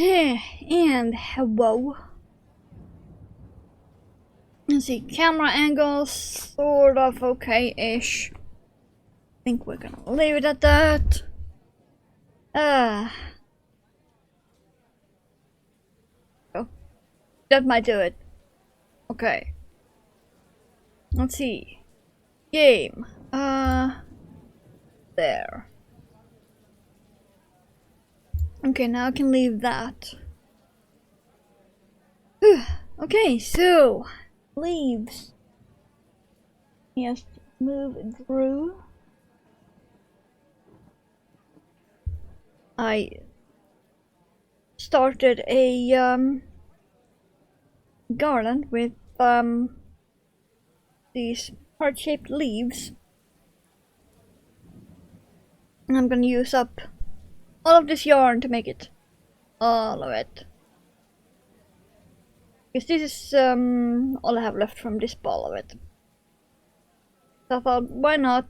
And hello. Let's see, camera angles, sort of okay-ish. Think we're gonna leave it at that. Oh, that might do it. Okay. Let's see. Game. There. Okay, now I can leave that. Okay, so leaves. Yes, move through. I started a garland with these heart-shaped leaves. And I'm gonna use up all of this yarn to make it. All of it. Because this is all I have left from this ball of it. So I thought, why not?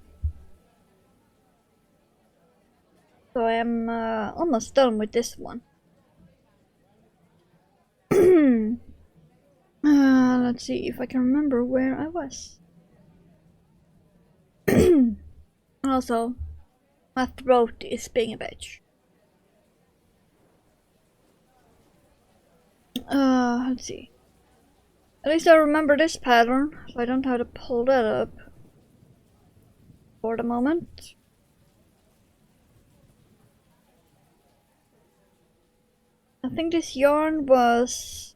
So I'm almost done with this one. Let's see if I can remember where I was. Also, my throat is being a bitch. Let's see. At least I remember this pattern, so I don't have to pull that up for the moment. I think this yarn was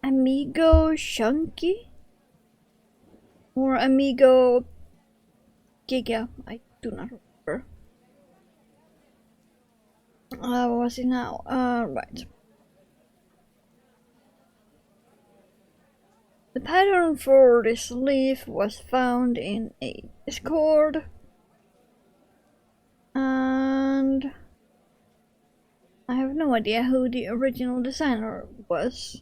Amigo Chunky or Amigo Giga. I do not remember. What was it now? Right. The pattern for this leaf was found in a Discord, and I have no idea who the original designer was.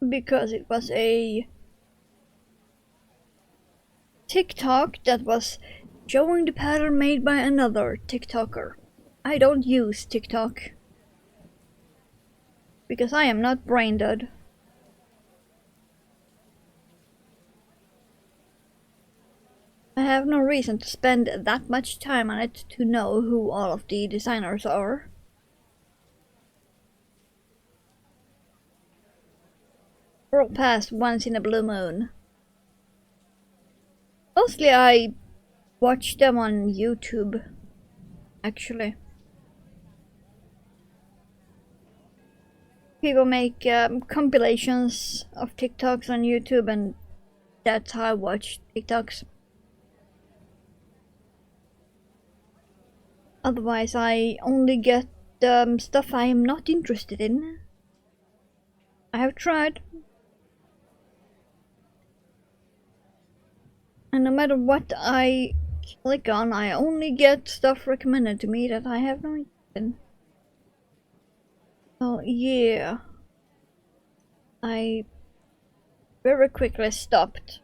Because it was a TikTok that was showing the pattern made by another TikToker. I don't use TikTok. Because I am not brain dead. I have no reason to spend that much time on it to know who all of the designers are. Or past once in a blue moon. Mostly I watch them on YouTube, actually. People make compilations of TikToks on YouTube, and that's how I watch TikToks. Otherwise, I only get stuff I am not interested in. I have tried. And no matter what I click on, I only get stuff recommended to me that I have no interest in. So yeah, I very quickly stopped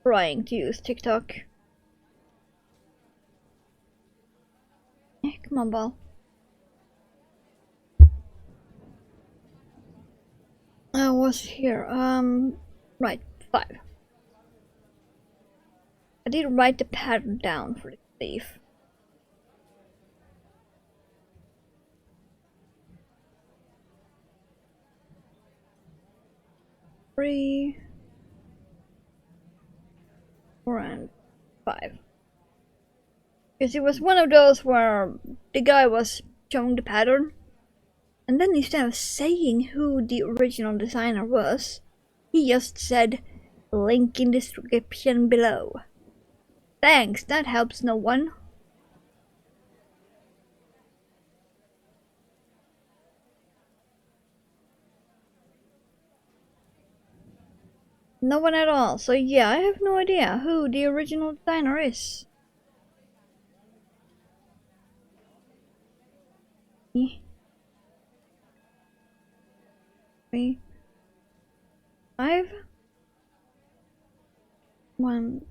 trying to use TikTok. Come on, ball. I was here. Right, 5. I did write the pattern down for the leaf. Three, 4, and 5. Because it was one of those where the guy was showing the pattern, and then instead of saying who the original designer was, he just said, "Link in description below." Thanks, that helps no one. No one at all, so yeah, I have no idea who the original designer is. 3, 5. 1,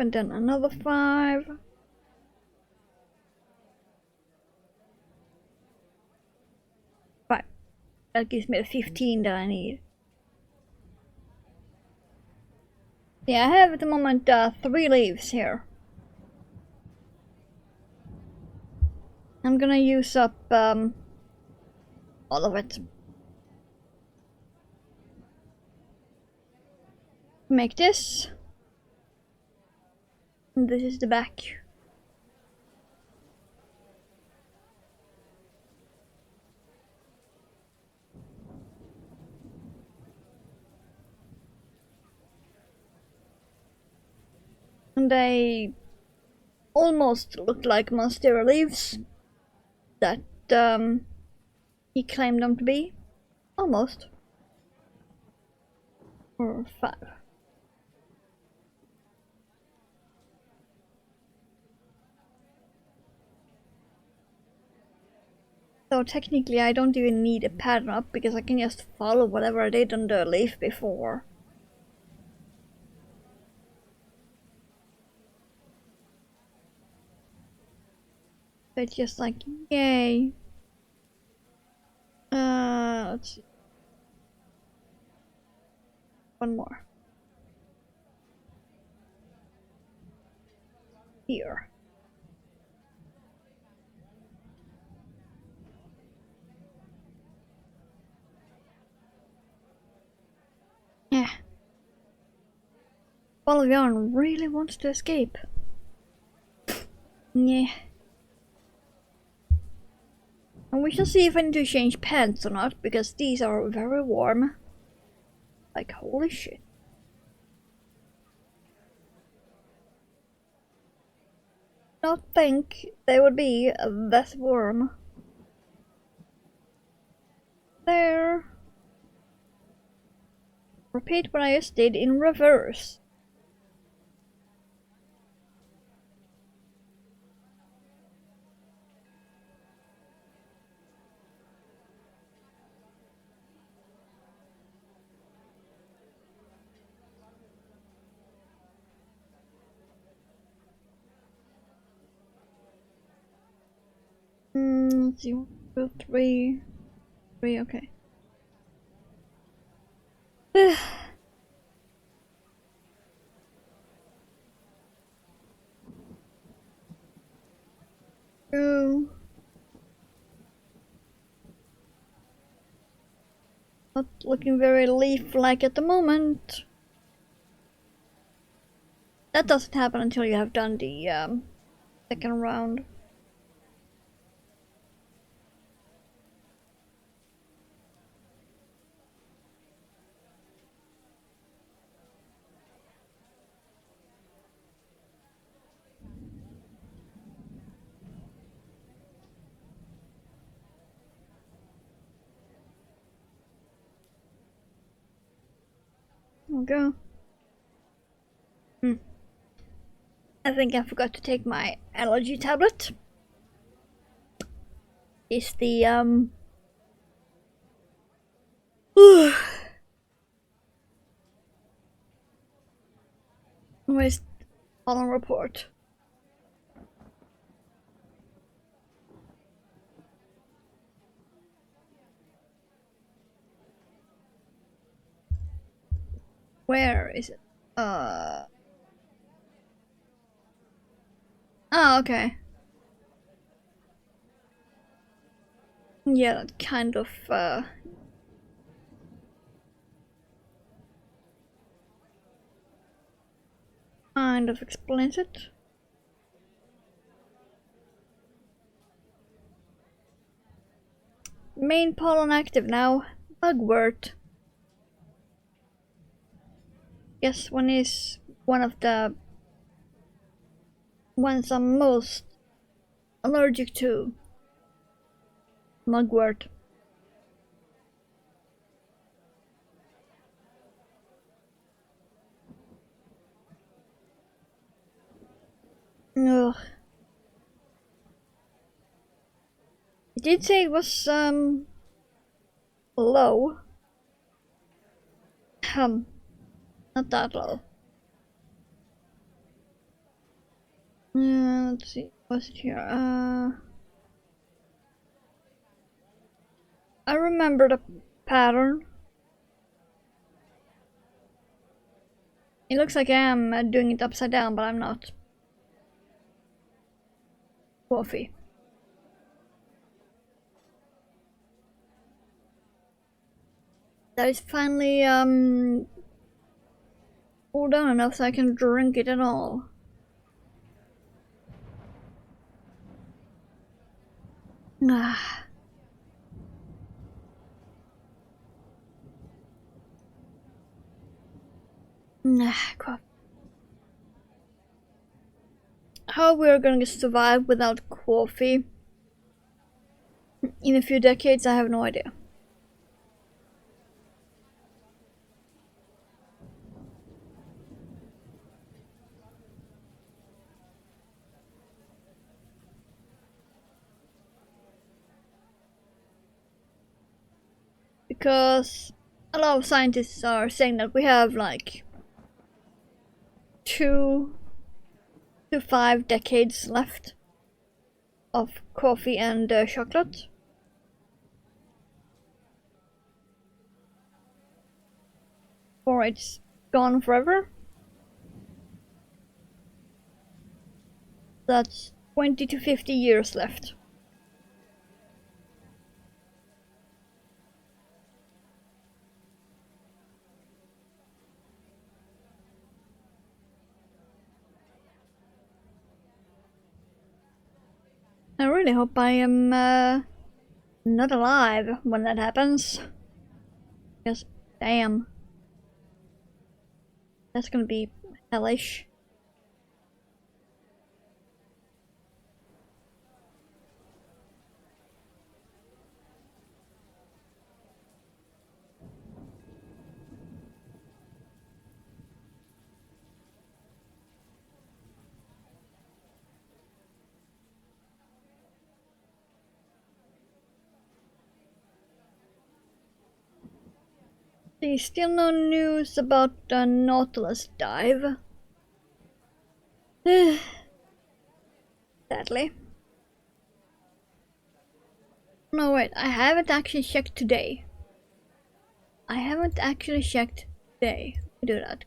and then another 5. Right. That gives me the 15 that I need. Yeah, I have at the moment 3 leaves here. I'm gonna use up all of it. Make this. And this is the back. And they almost look like monstera leaves that he claimed them to be. Almost. Or 5. So technically I don't even need a pattern up because I can just follow whatever I did on the leaf before. So it's just like, yay. Let's see. One more. Here. Yeah. Bolivien really wants to escape. Yeah. And we shall see if I need to change pants or not, because these are very warm. Like, holy shit. Not think they would be that warm. There. Repeat what I just did in reverse. Let's see. 1, 2, 3. 3, okay. Not looking very leaf-like at the moment. That doesn't happen until you have done the second round. Okay. I think I forgot to take my allergy tablet. It's the where's pollen report? Where is it? Oh, okay. Yeah, that kind of explains it. Main pollen active now. Mugwort. Yes, one is one of the ones I'm most allergic to. Mugwort. Ugh. It did say it was low. Not that low. Let's see, what's it here? I remember the pattern. It looks like I am doing it upside down, but I'm not. Coffee. That is finally cooled down enough so I can drink it at all. Ah. Nah, coffee. How we're gonna survive without coffee in a few decades, I have no idea. Because a lot of scientists are saying that we have like 2 to 5 decades left of coffee and chocolate. Or it's gone forever. That's 20 to 50 years left. I really hope I am not alive when that happens. Because, damn. That's gonna be hellish. There's still no news about the Nautilus dive. Sadly. No, wait, I haven't actually checked today. I haven't actually checked today. Do that.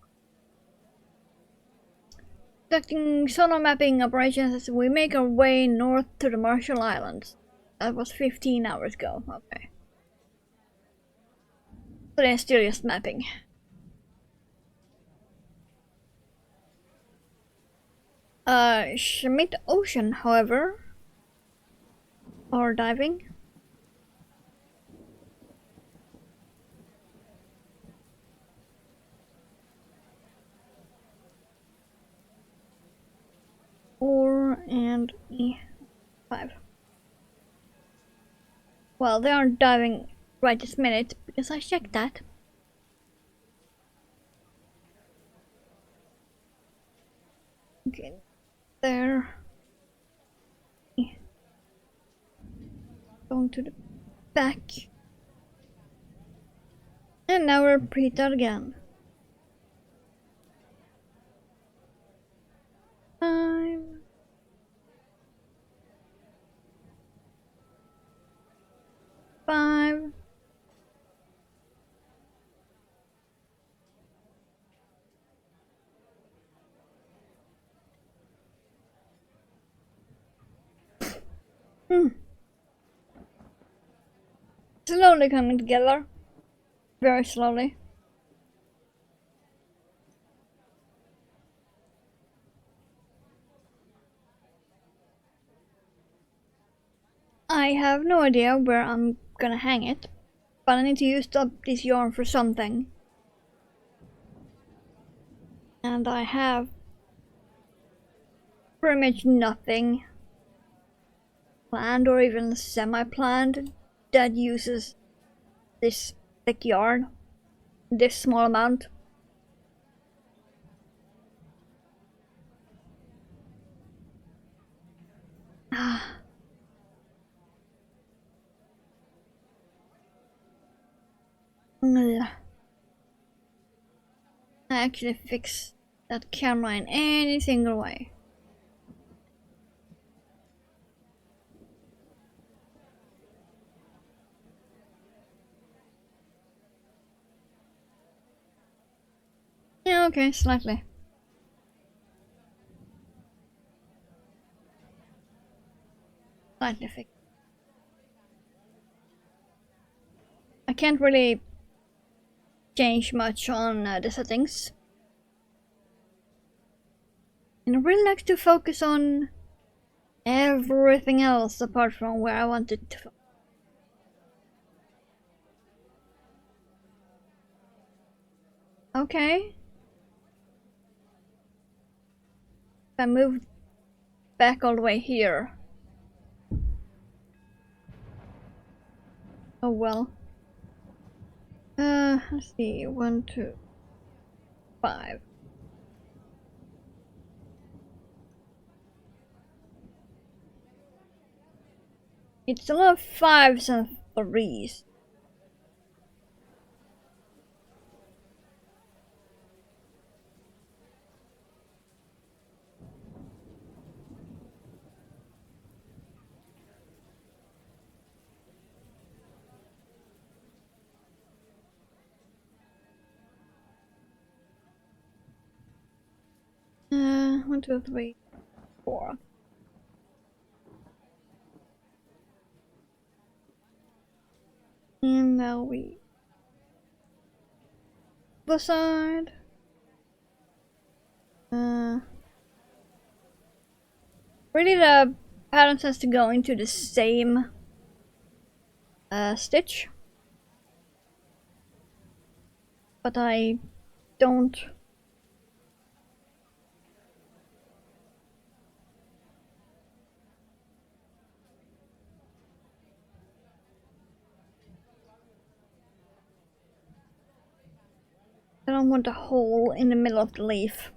Conducting sonar mapping operations as we make our way north to the Marshall Islands. That was 15 hours ago. Okay. So they're still just mapping. Schmidt Ocean, however, are diving. And E5. Well, they aren't diving right this minute because I checked that. Okay, there. Going to the back. And now we're repeat that again. 5. 5. Slowly coming together. Very slowly. I have no idea where I'm gonna hang it, but I need to use up this yarn for something. And I have pretty much nothing planned or even semi-planned that uses this thick yarn, this small amount. I actually fix that camera in any single way. Yeah, okay, slightly. Slightly fixed. I can't really change much on the settings. And I really like to focus on everything else apart from where I want it to focus. Okay. If I move back all the way here. Oh well. Let's see. 1, 2, 5. It's a lot of 5s and 3s. One, two, three, 4. And now we the side. Really the pattern has to go into the same stitch. But I don't. I don't want a hole in the middle of the leaf.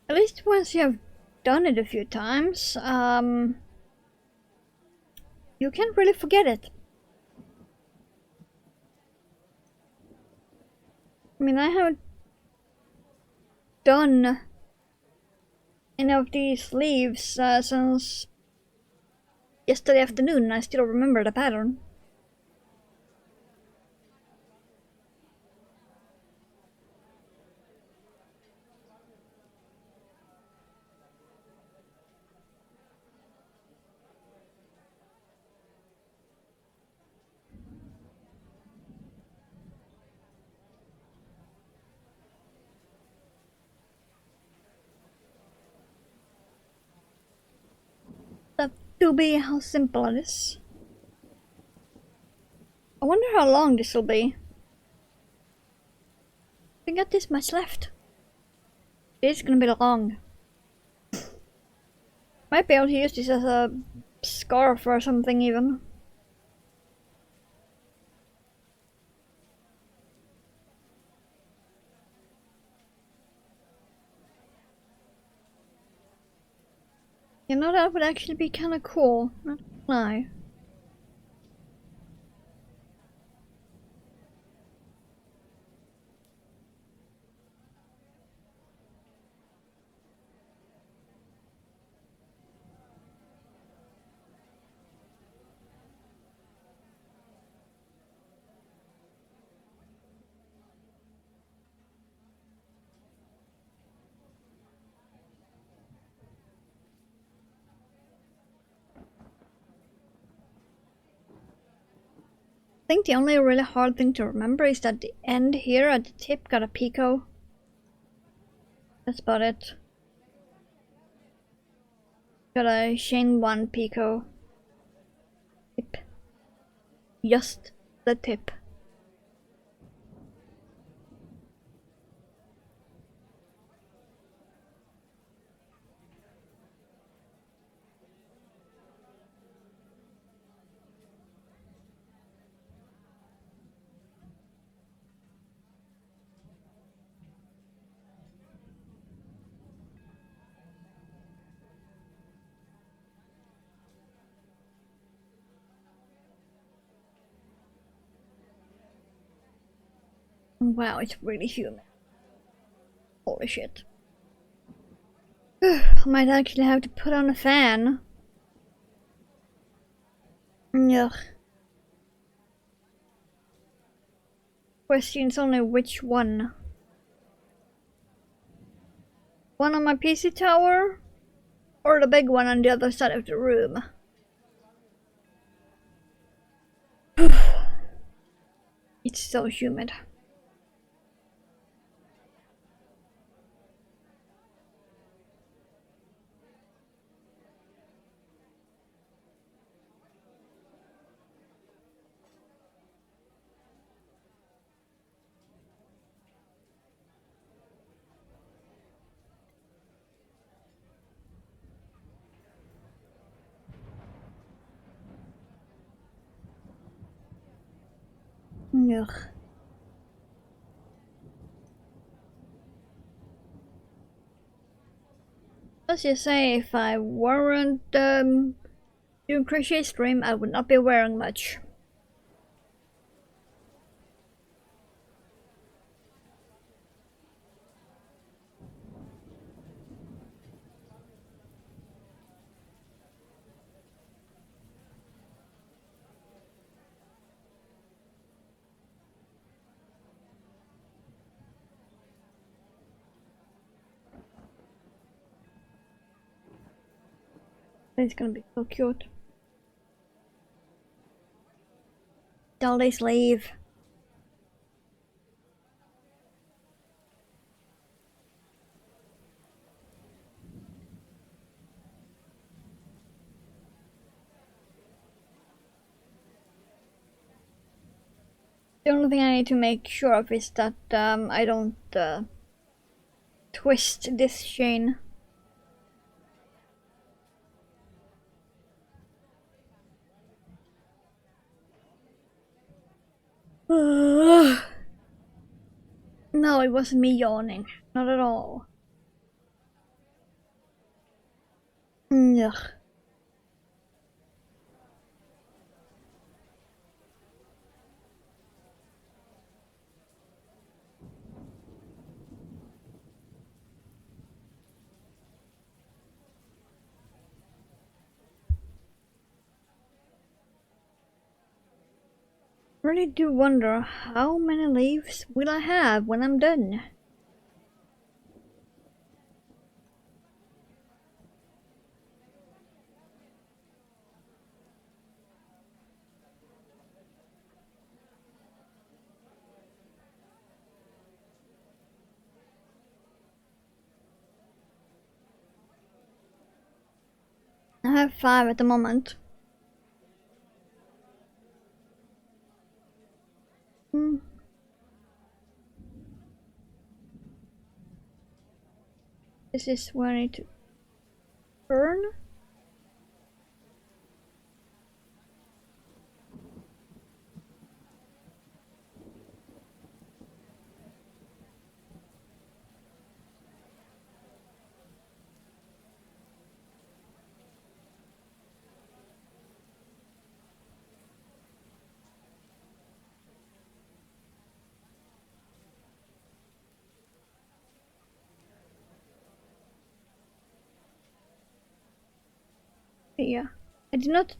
At least once you have done it a few times, you can't really forget it. I mean, I haven't done any of these leaves since yesterday afternoon, and I still remember the pattern. That to be how simple it is. I wonder how long this will be. We got this much left. It's gonna be long. Might be able to use this as a scarf or something even. You know, that would actually be kinda cool. Not gonna lie. I think the only really hard thing to remember is that the end here at the tip got a picot. That's about it. Got a chain 1 picot. Tip. Just the tip. Wow, it's really humid. Holy shit. I might actually have to put on a fan. Ugh. Question's only which one. One on my PC tower? Or the big one on the other side of the room? It's so humid. Ugh. Let's just say if I weren't doing crochet stream, I would not be wearing much. It's gonna be so cute. Dolly's leave. The only thing I need to make sure of is that I don't twist this chain. No, it wasn't me yawning. Not at all. Ugh. Really do wonder how many leaves will I have when I'm done. I have 5 at the moment. This is where I need to burn. Yeah, I did not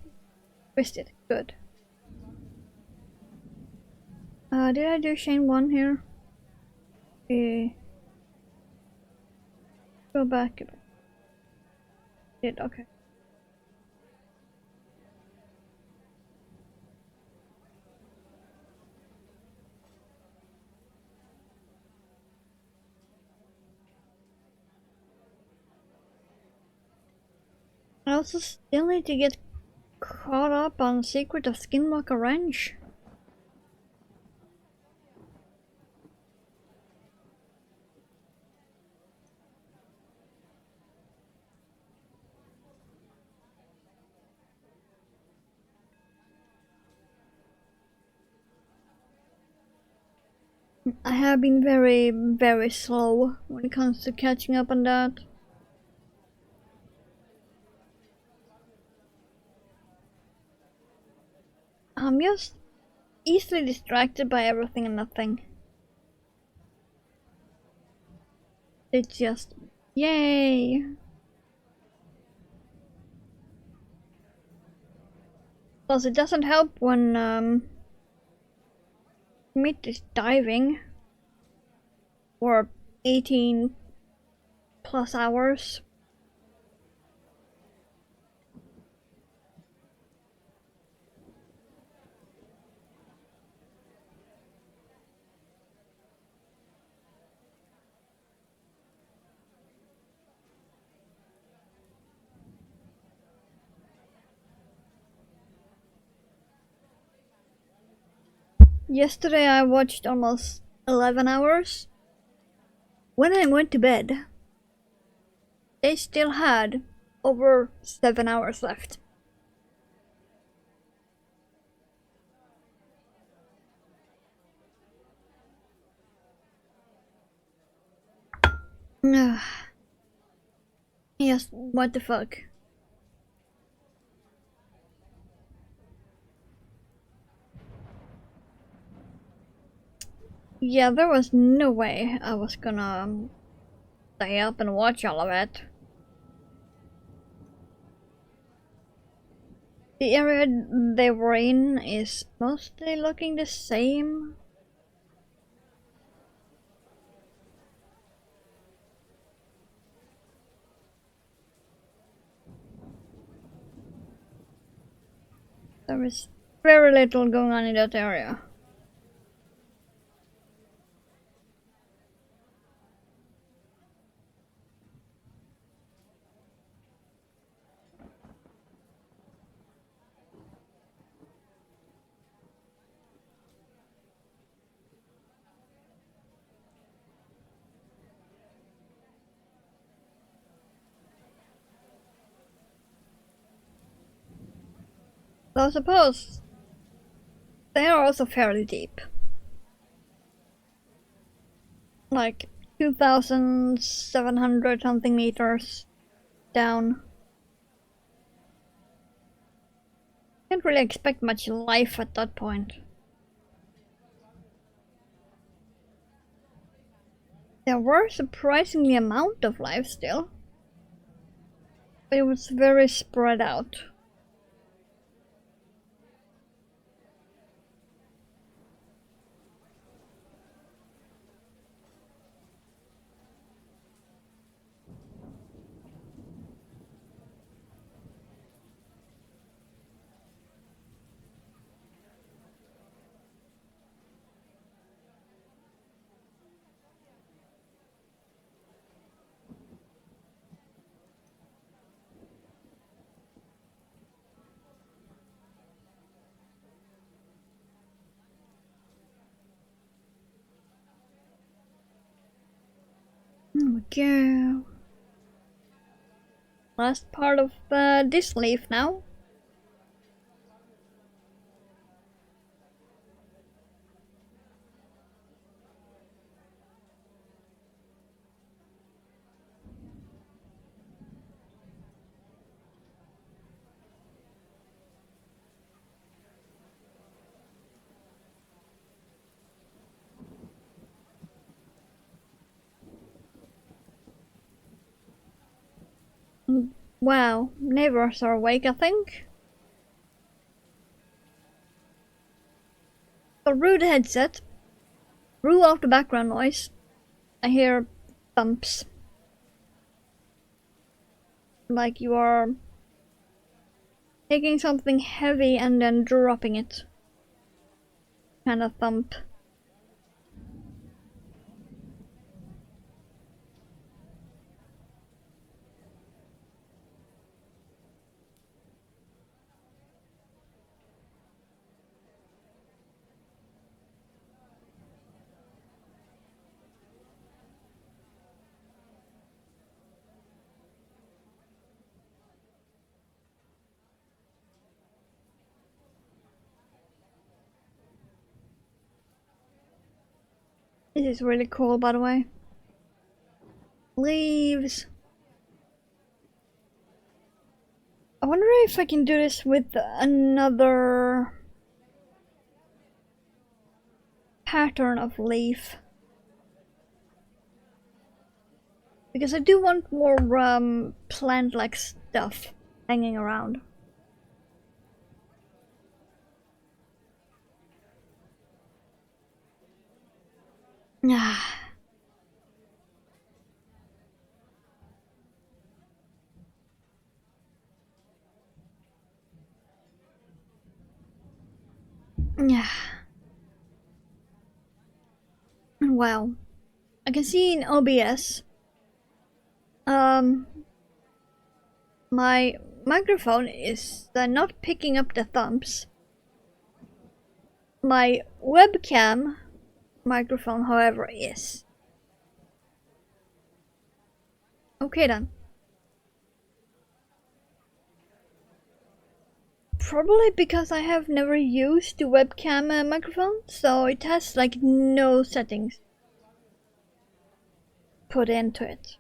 twist it. Good. Did I do chain 1 here? Go back. Did, okay. I also still need to get caught up on Secret of Skinwalker Ranch. I have been very, very slow when it comes to catching up on that. I'm just easily distracted by everything and nothing. It's just yay. Plus it doesn't help when Meat is diving for 18 plus hours. Yesterday I watched almost 11 hours. When I went to bed, they still had over 7 hours left. Yes, what the fuck? Yeah, there was no way I was gonna stay up and watch all of it. The area they were in is mostly looking the same. There is very little going on in that area. So I suppose they are also fairly deep. Like 2,700 something meters down. Can't really expect much life at that point. There were surprisingly amount of life still. But it was very spread out. Okay. Last part of this leaf now. Wow, neighbors are awake, I think. So through the headset, through out the background noise, I hear thumps. Like you are taking something heavy and then dropping it. Kind of thump. This is really cool, by the way. Leaves. I wonder if I can do this with another pattern of leaf. Because I do want more plant-like stuff hanging around. Ah. Yeah. Wow. I can see in OBS, my microphone is not picking up the thumbs. My webcam microphone, however, is. Okay then. Probably because I have never used the webcam microphone, so it has like no settings put into it.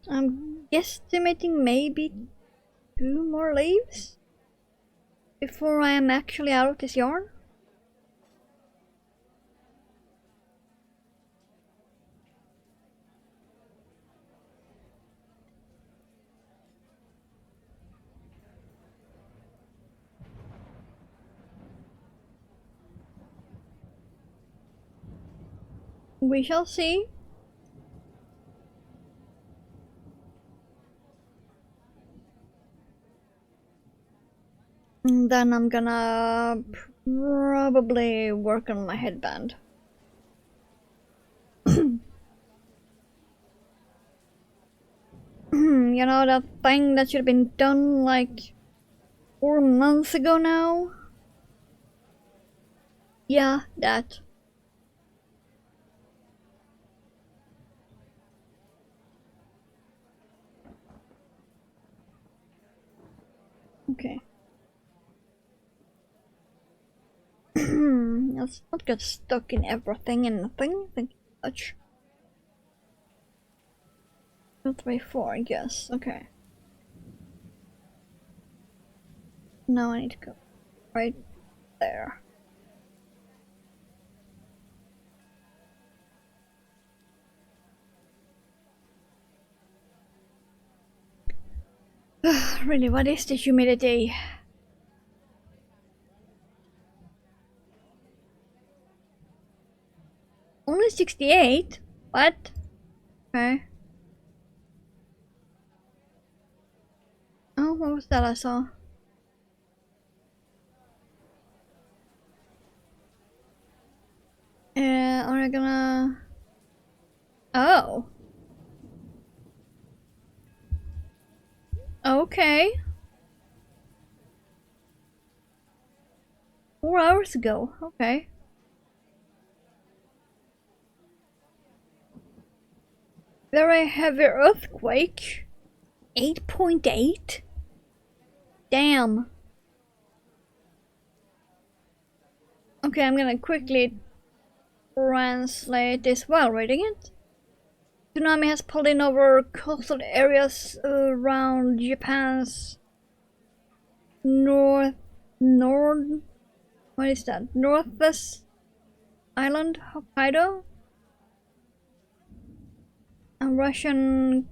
I'm guesstimating maybe 2 more leaves before I am actually out of this yarn. We shall see. And then I'm gonna probably work on my headband. You know, that thing that should have been done like 4 months ago now? Yeah, that. Okay. Let's not get stuck in everything and nothing. Thank you so much. 2, 3, 4, yes, okay. Now I need to go right there. Really, what is the humidity? Only 68? What? Okay. Oh, what was that I saw? Are I gonna... Oh. Okay. 4 hours ago. Okay. Very heavy earthquake. 8.8? Damn. Okay, I'm gonna quickly translate this while reading it. Tsunami has pulled in over coastal areas around Japan's north... what is that? Northwest Island, Hokkaido? And Russian...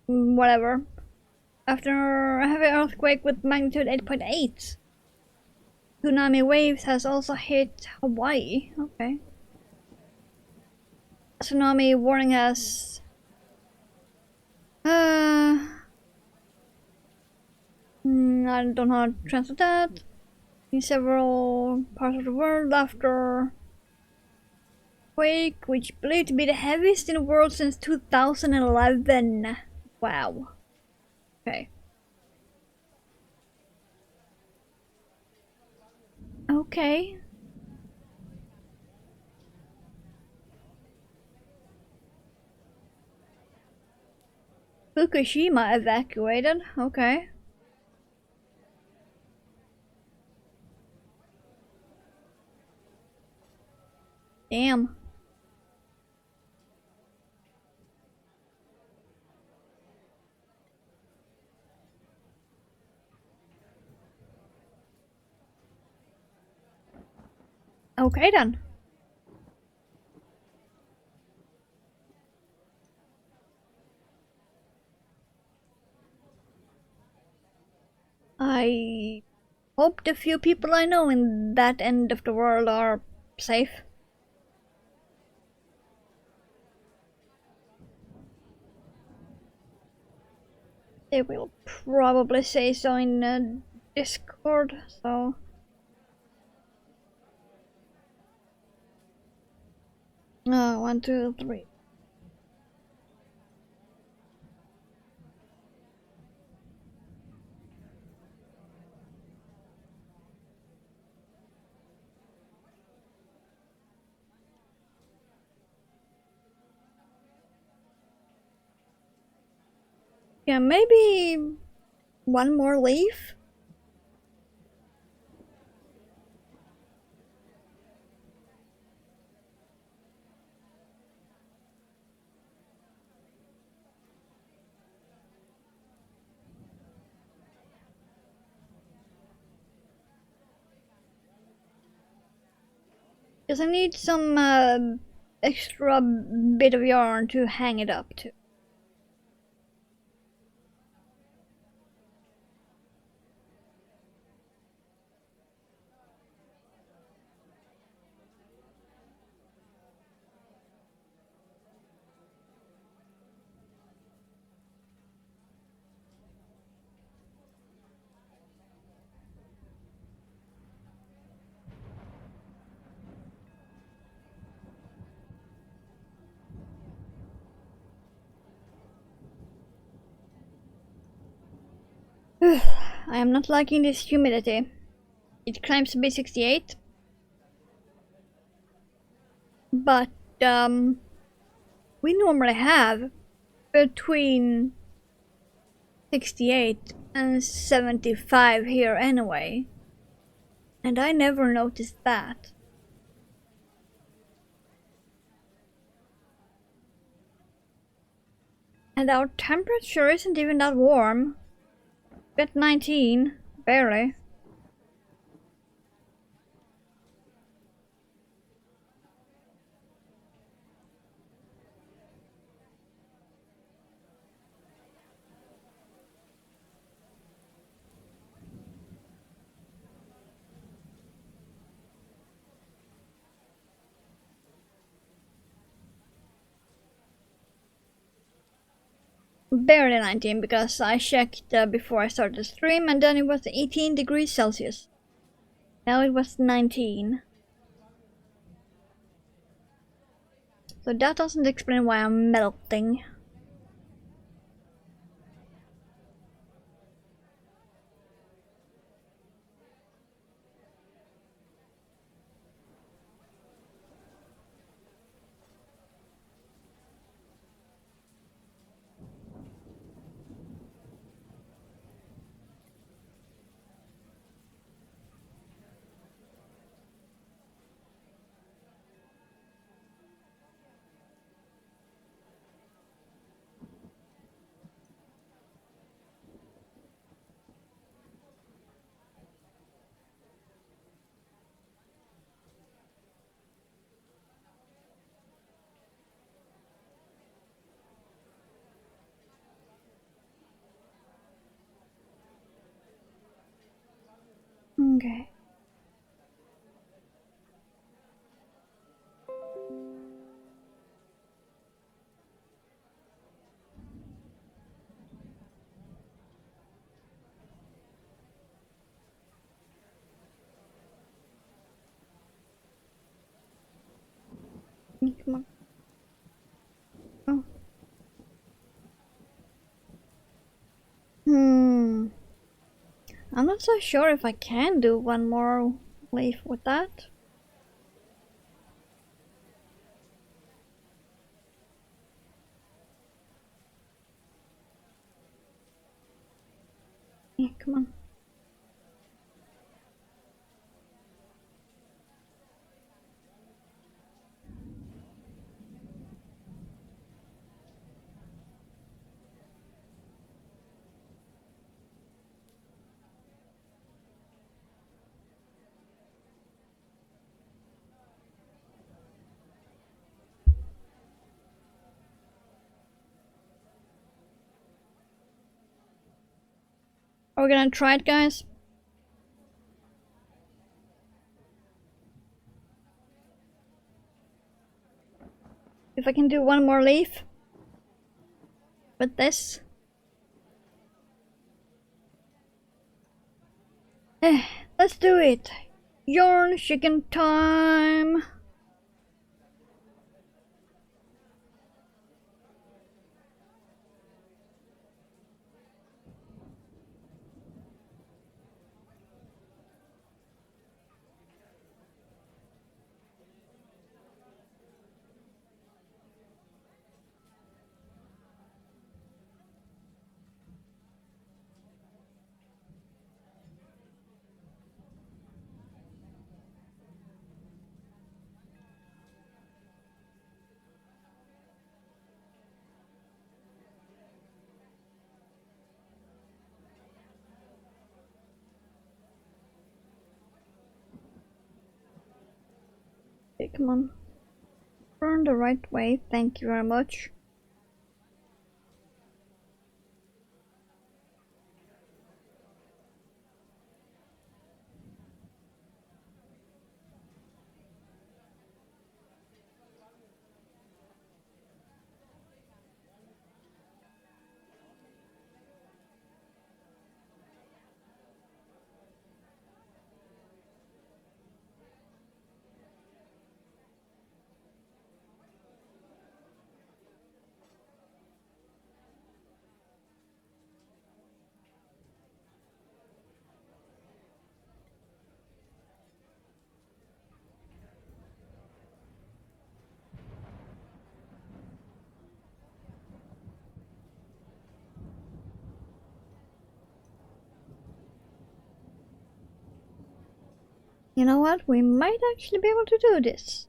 whatever. After a heavy earthquake with magnitude 8.8. Tsunami waves has also hit Hawaii. Okay. Tsunami warning has... I don't know how to translate that. In several parts of the world after quake, which believed to be the heaviest in the world since 2011. Wow. Okay. Okay. Fukushima evacuated. Okay. Damn. Okay then. I hope the few people I know in that end of the world are safe. They will probably say so in Discord, so... Oh, 1, 2, 3. Yeah, maybe one more leaf? Because I need some extra bit of yarn to hang it up to. I am not liking this humidity. It claims to be 68. But, we normally have between 68 and 75 here anyway. And I never noticed that. And our temperature isn't even that warm. At 19, barely. Barely 19 because I checked before I started the stream and then it was 18 degrees Celsius. Now it was 19. So that doesn't explain why I'm melting. Okay. Come on. Oh. I'm not so sure if I can do one more leaf with that. Yeah, come on. we gonna try it, guys? If I can do one more leaf with this. Let's do it. Yarn chicken time. Okay, come on. Turn the right way, thank you very much. You know what? We might actually be able to do this.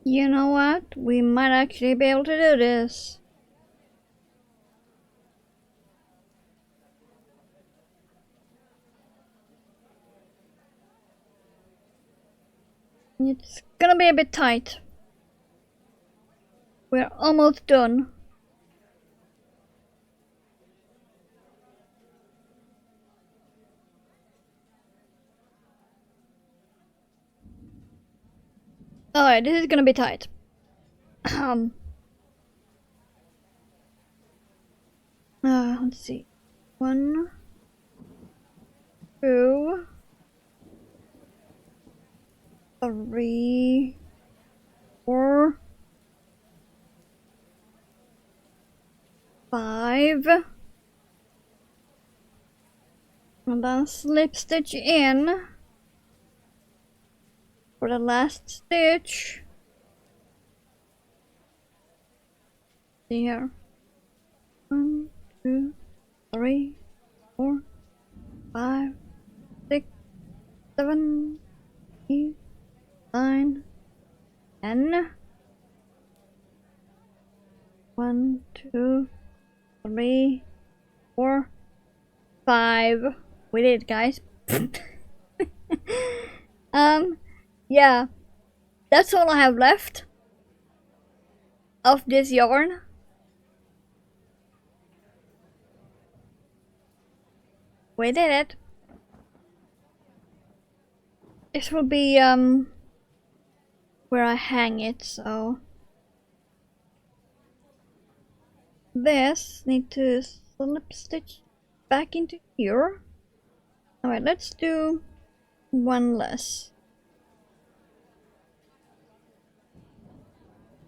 You know what? We might actually be able to do this. It's gonna be a bit tight. We're almost done. Alright, this is gonna be tight. Let's see. 1, 2, 3, 4, 5. And then slip stitch in for the last stitch. See here. 1, 2, 3, 4, 5, 6, 7, 8, 9, 10. 1, 2, 3, 4, 5. We did it, guys. Yeah. That's all I have left of this yarn. We did it. This will be where I hang it, so this need to slip stitch back into here. Alright, let's do one less.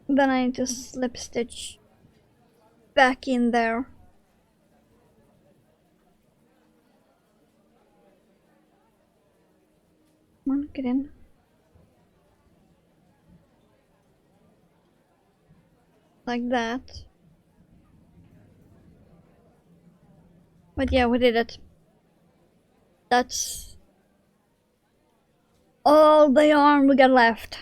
Then I need to slip stitch back in there. Come on, get in. Like that. But yeah, we did it. That's all the yarn we got left.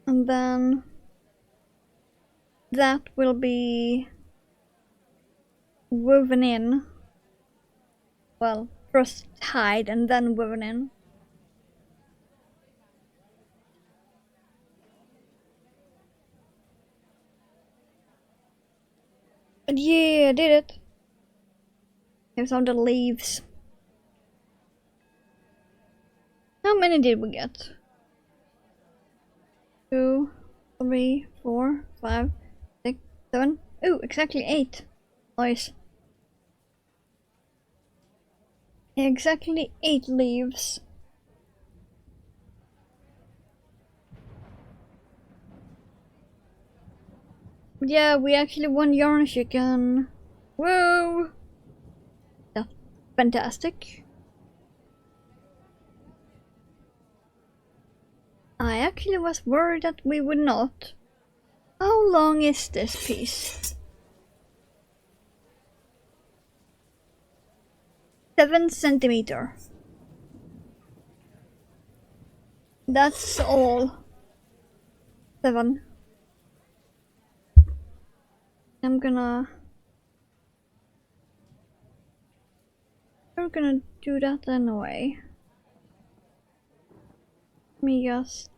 And then that will be woven in. Well, first tied and then woven in. And yeah, I did it. Here's all the leaves. How many did we get? 2, 3, 4, 5, 6, 7. Ooh, exactly 8. Nice. Exactly 8 leaves. Yeah, we actually won Yarn Chicken. Whoa! That's fantastic. I actually was worried that we would not. How long is this piece? 7 centimeters. That's all. 7. We're gonna do that anyway. Let me just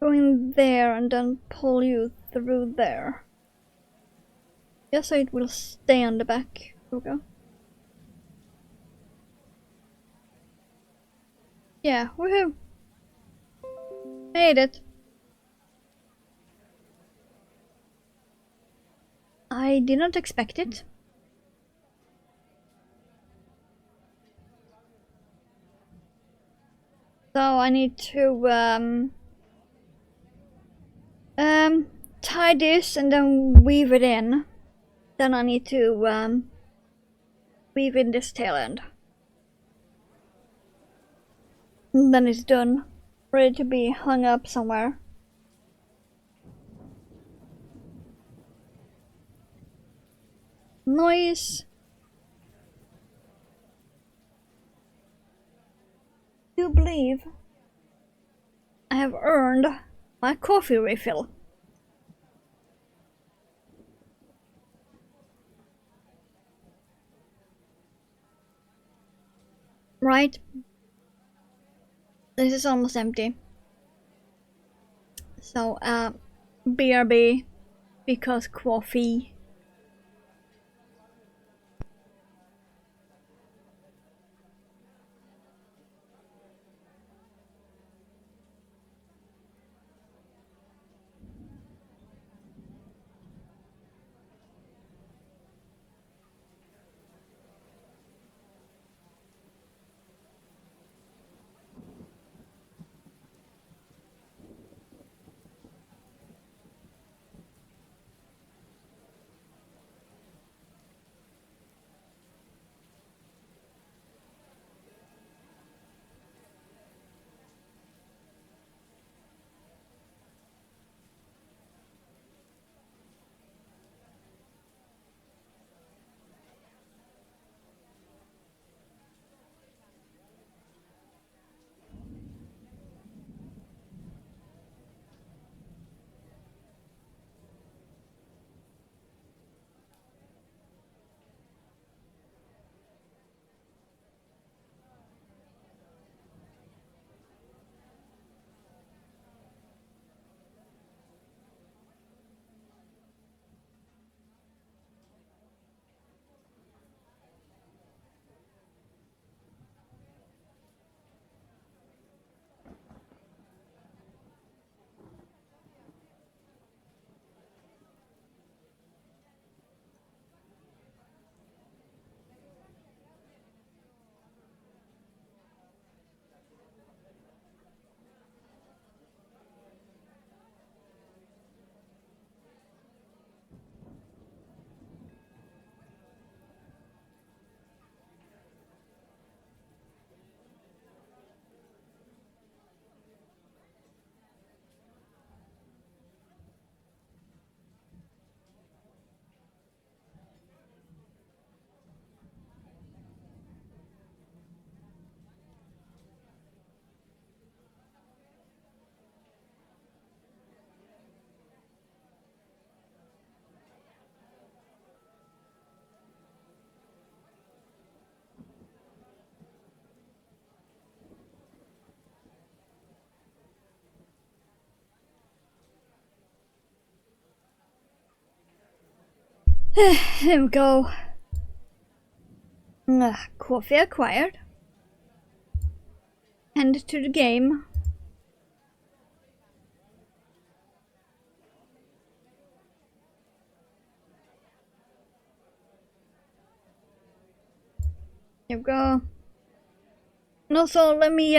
go in there and then pull you through there. Just so it will stay on the back. Here we go. Yeah, woohoo! Made it! I did not expect it. So I need to tie this and then weave it in. Then I need to weave in this tail end. And then it's done. Ready to be hung up somewhere. Nice. Do believe I have earned my coffee refill. Right? This is almost empty. So, BRB, because coffee. There we go. Coffee acquired. Hand to the game. There we go. And also let me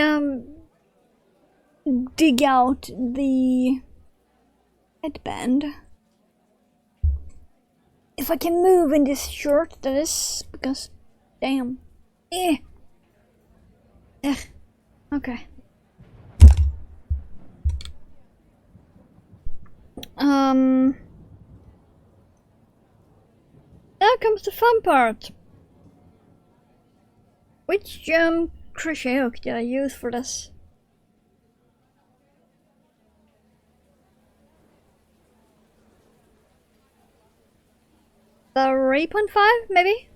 dig out the headband. If I can move in this shirt, that is, because damn. Eh. Okay. Now comes the fun part. Which crochet hook did I use for this? The 3.5 maybe?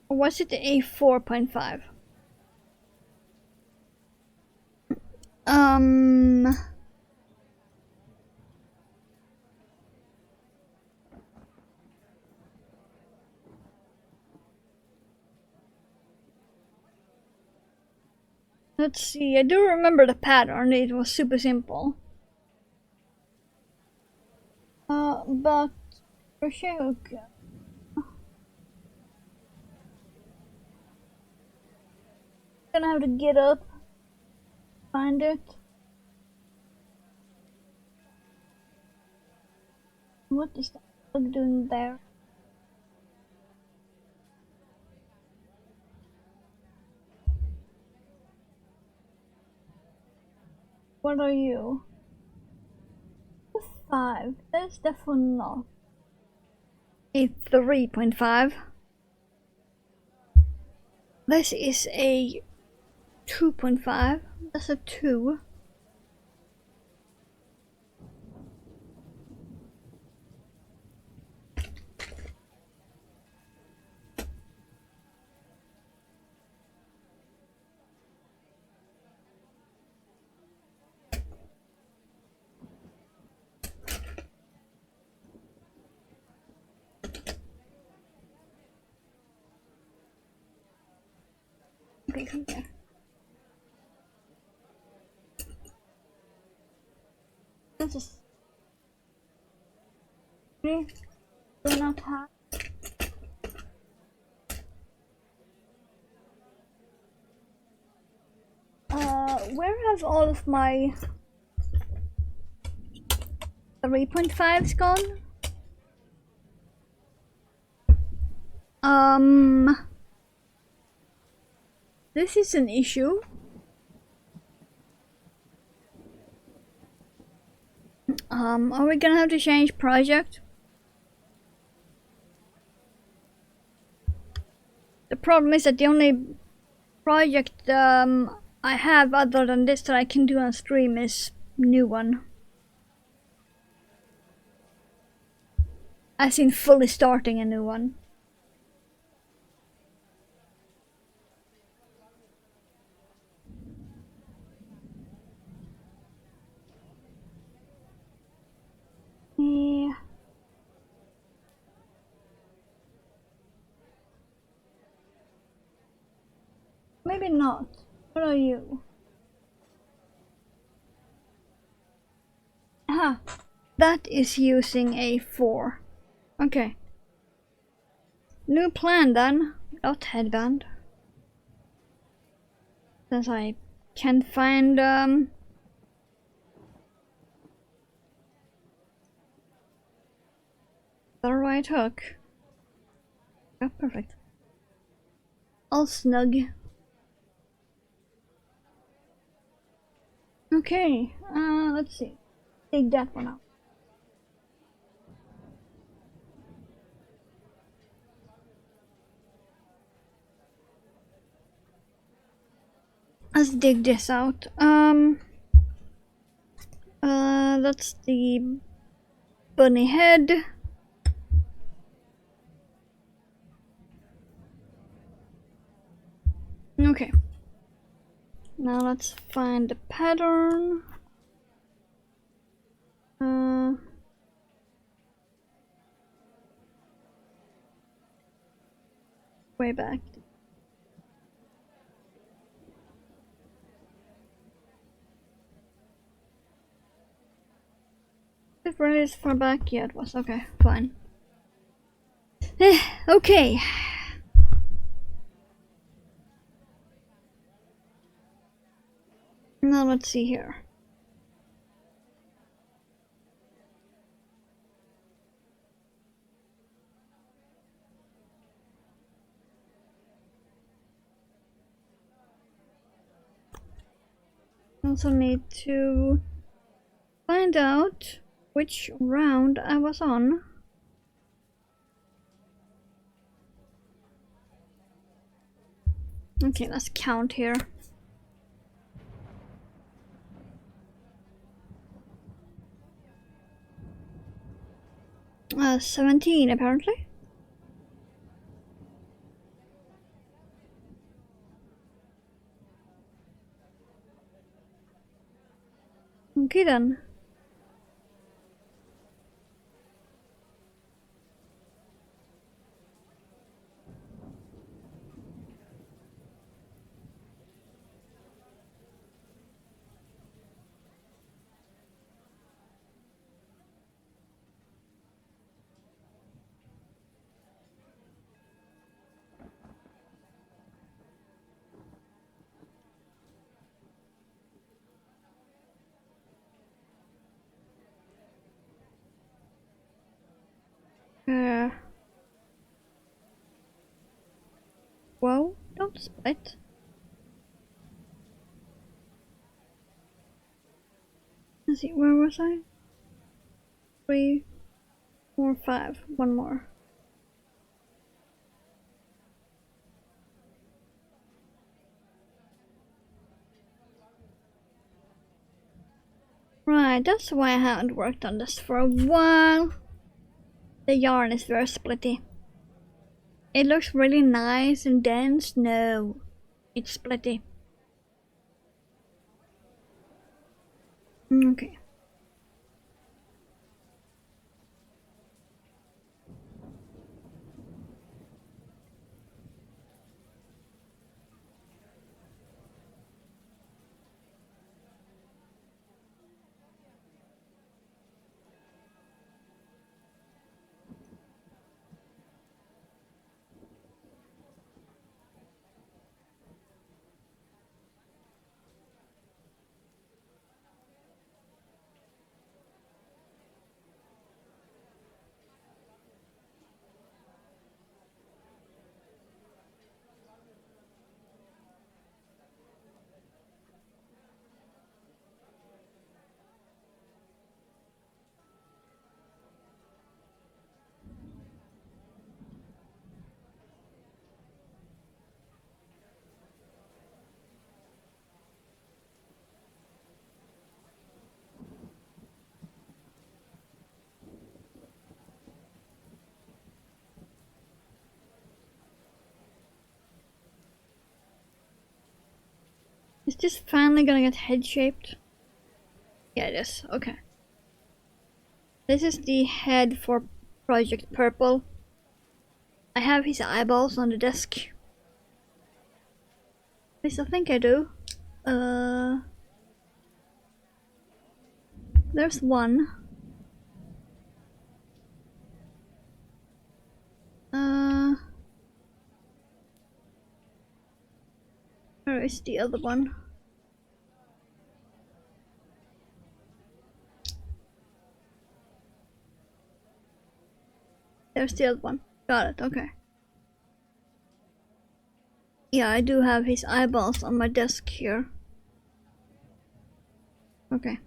Or was it a 4.5? Let's see, I do remember the pattern, it was super simple. But crochet hook. Gonna have to get up, find it. What is that hook doing there? What are you? 5. That's definitely not a 3.5. This is a 2.5. That's a 2. Okay, come there. This is do not have. Where have all of my 3.5s gone? This is an issue. Are we gonna have to change project? The problem is that the only project I have other than this that I can do on stream is new one. As in fully starting a new one. Yeah. Maybe not. What are you? Aha! That is using a 4. Okay. New plan then. Not headband. Since I can't find the right hook. Oh, perfect. All snug. Okay, let's see. Take that one out. Let's dig this out. That's the bunny head. Okay. Now let's find the pattern. Uh, way back. If really as far back, yeah, it was. Okay, fine. Okay. Now let's see here. Also need to find out which round I was on. Okay, let's count here. 17 apparently. Okay then. Whoa, don't split. Let's see, where was I? 3, 4, 5. One more. Right, that's why I haven't worked on this for a while. The yarn is very splitty. It looks really nice and dense. No, it's splitty. Okay. Is this finally gonna get head-shaped? Yeah, it is. Okay. This is the head for Project Purple. I have his eyeballs on the desk. At least I think I do. There's one. Where is the other one? There's the other one. Got it, okay. Yeah, I do have his eyeballs on my desk here. Okay.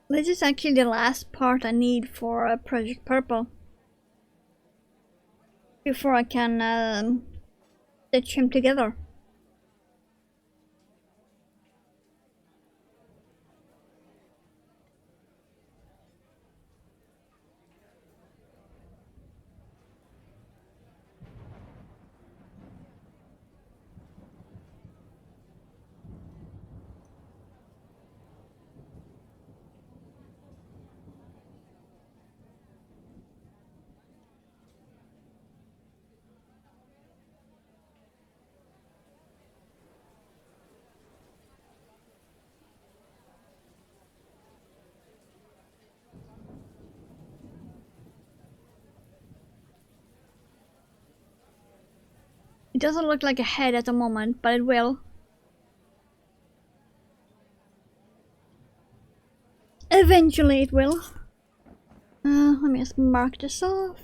This is actually the last part I need for Project Purple. Before I can stitch him together. It doesn't look like a head at the moment, but it will. Eventually it will. Let me just mark this off.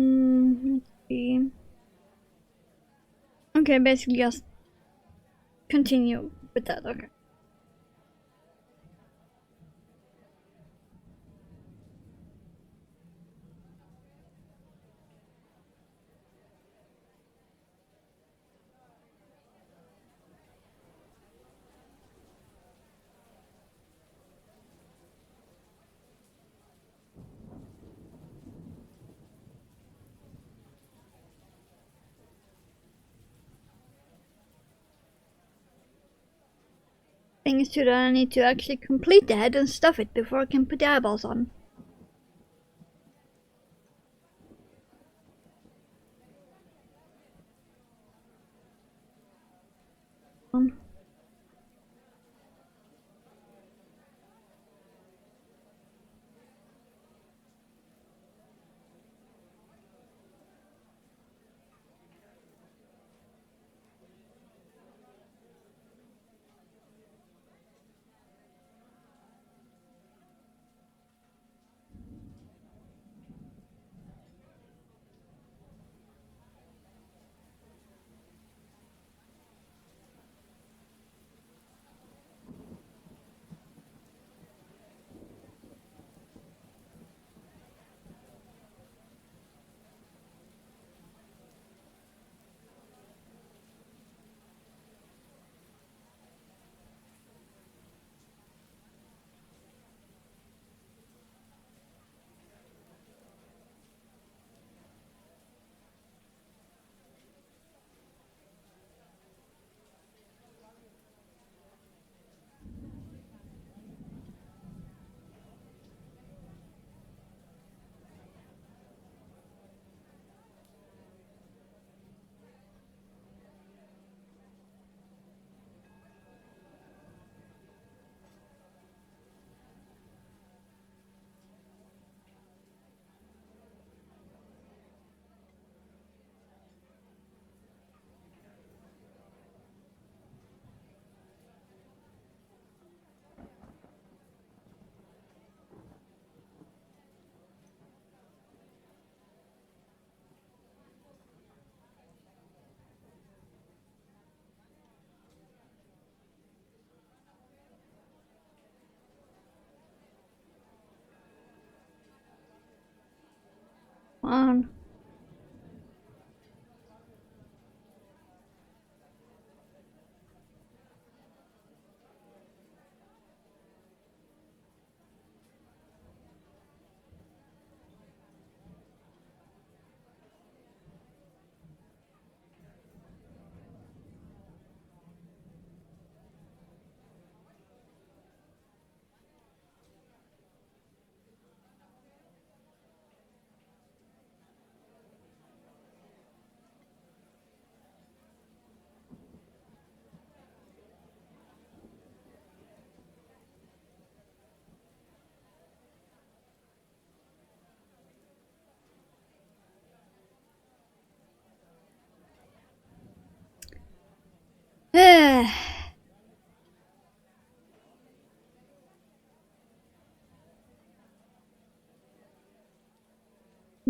Let's see. Okay, basically just continue with that, okay. Thing is too that I need to actually complete the head and stuff it before I can put the eyeballs on. On.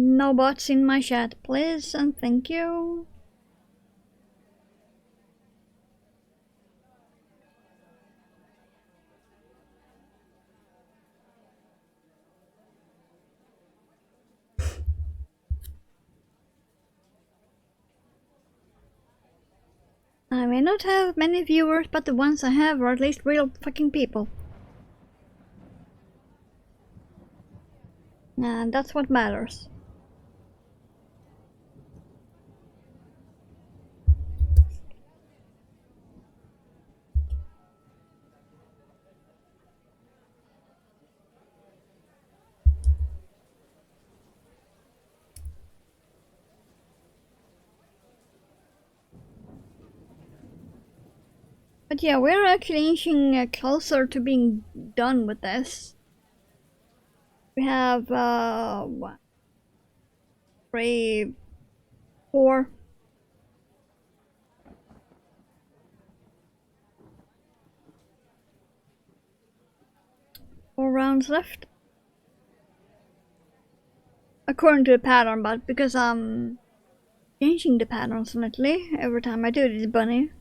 No bots in my chat, please, and thank you. I may not have many viewers, but the ones I have are at least real fucking people. And that's what matters. But yeah, we're actually inching closer to being done with this. We have, what? 3, 4. 4 rounds left. According to the pattern, but because I'm changing the pattern slightly every time I do this bunny.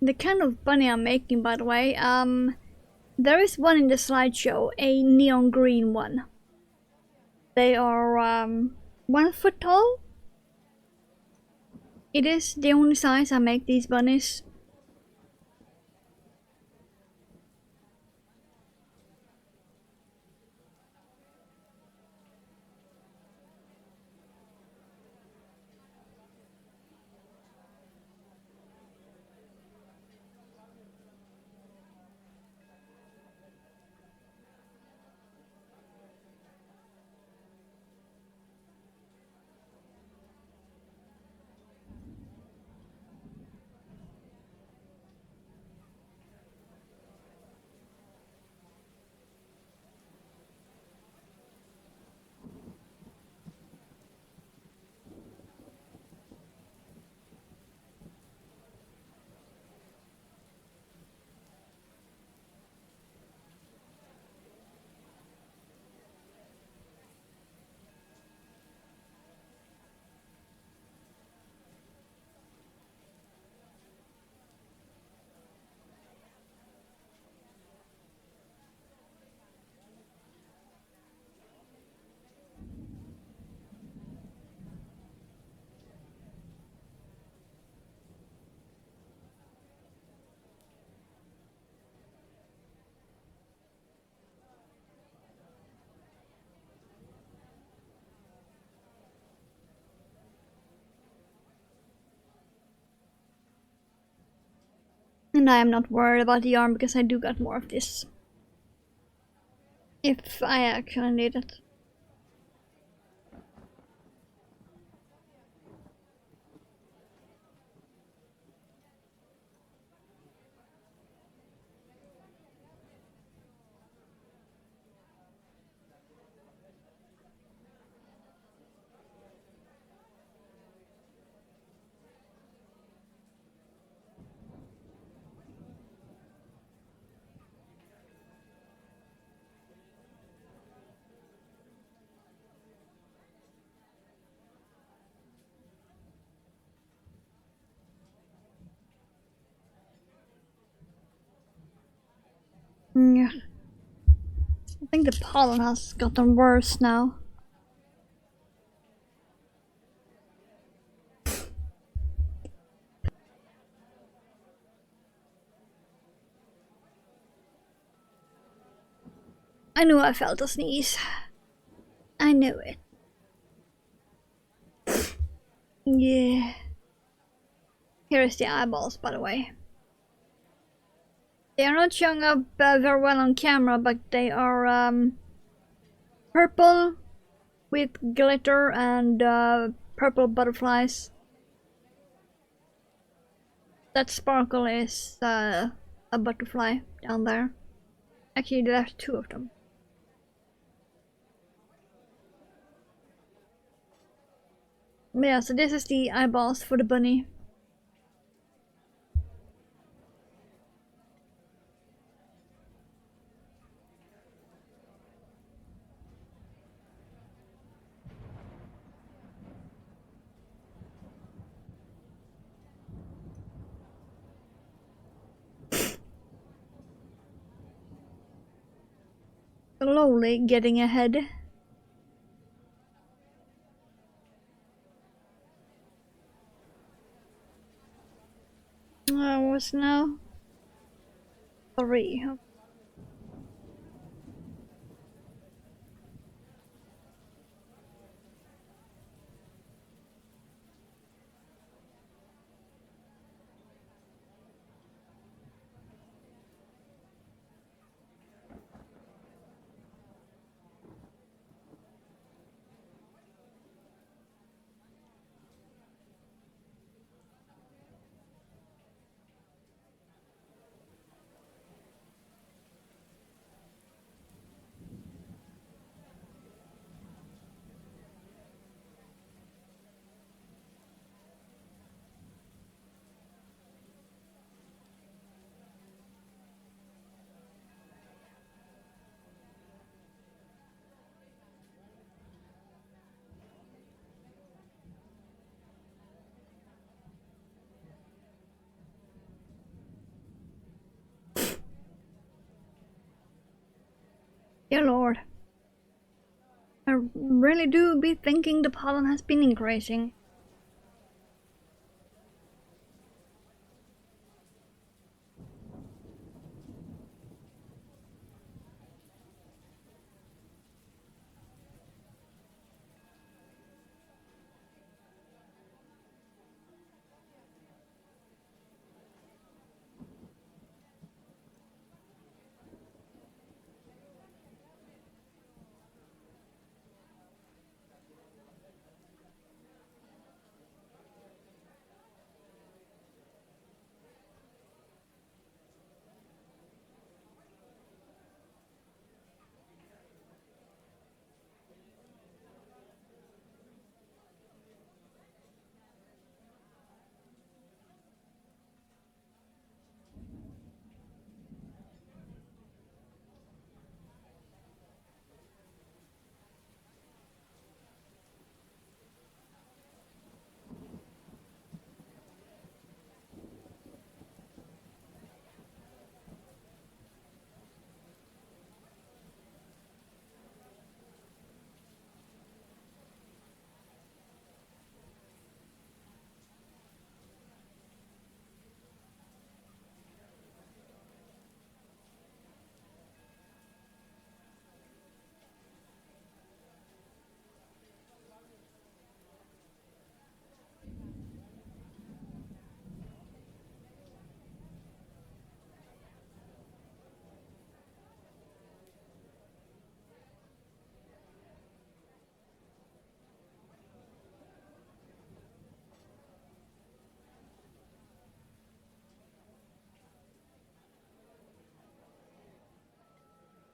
The kind of bunny I'm making, by the way, there is one in the slideshow, a neon green one. They are 1 foot tall. It is the only size I make these bunnies. And I am not worried about the arm because I do got more of this. If I actually need it. Yeah. I think the pollen has gotten worse now. I knew I felt a sneeze. I knew it. Yeah. Here's the eyeballs, by the way. They are not showing up very well on camera, but they are purple with glitter and purple butterflies. That sparkle is a butterfly down there. Actually, there's two of them. Yeah, so this is the eyeballs for the bunny. Slowly getting ahead. What's now? 3. Dear Lord. I really do be thinking the pollen has been increasing.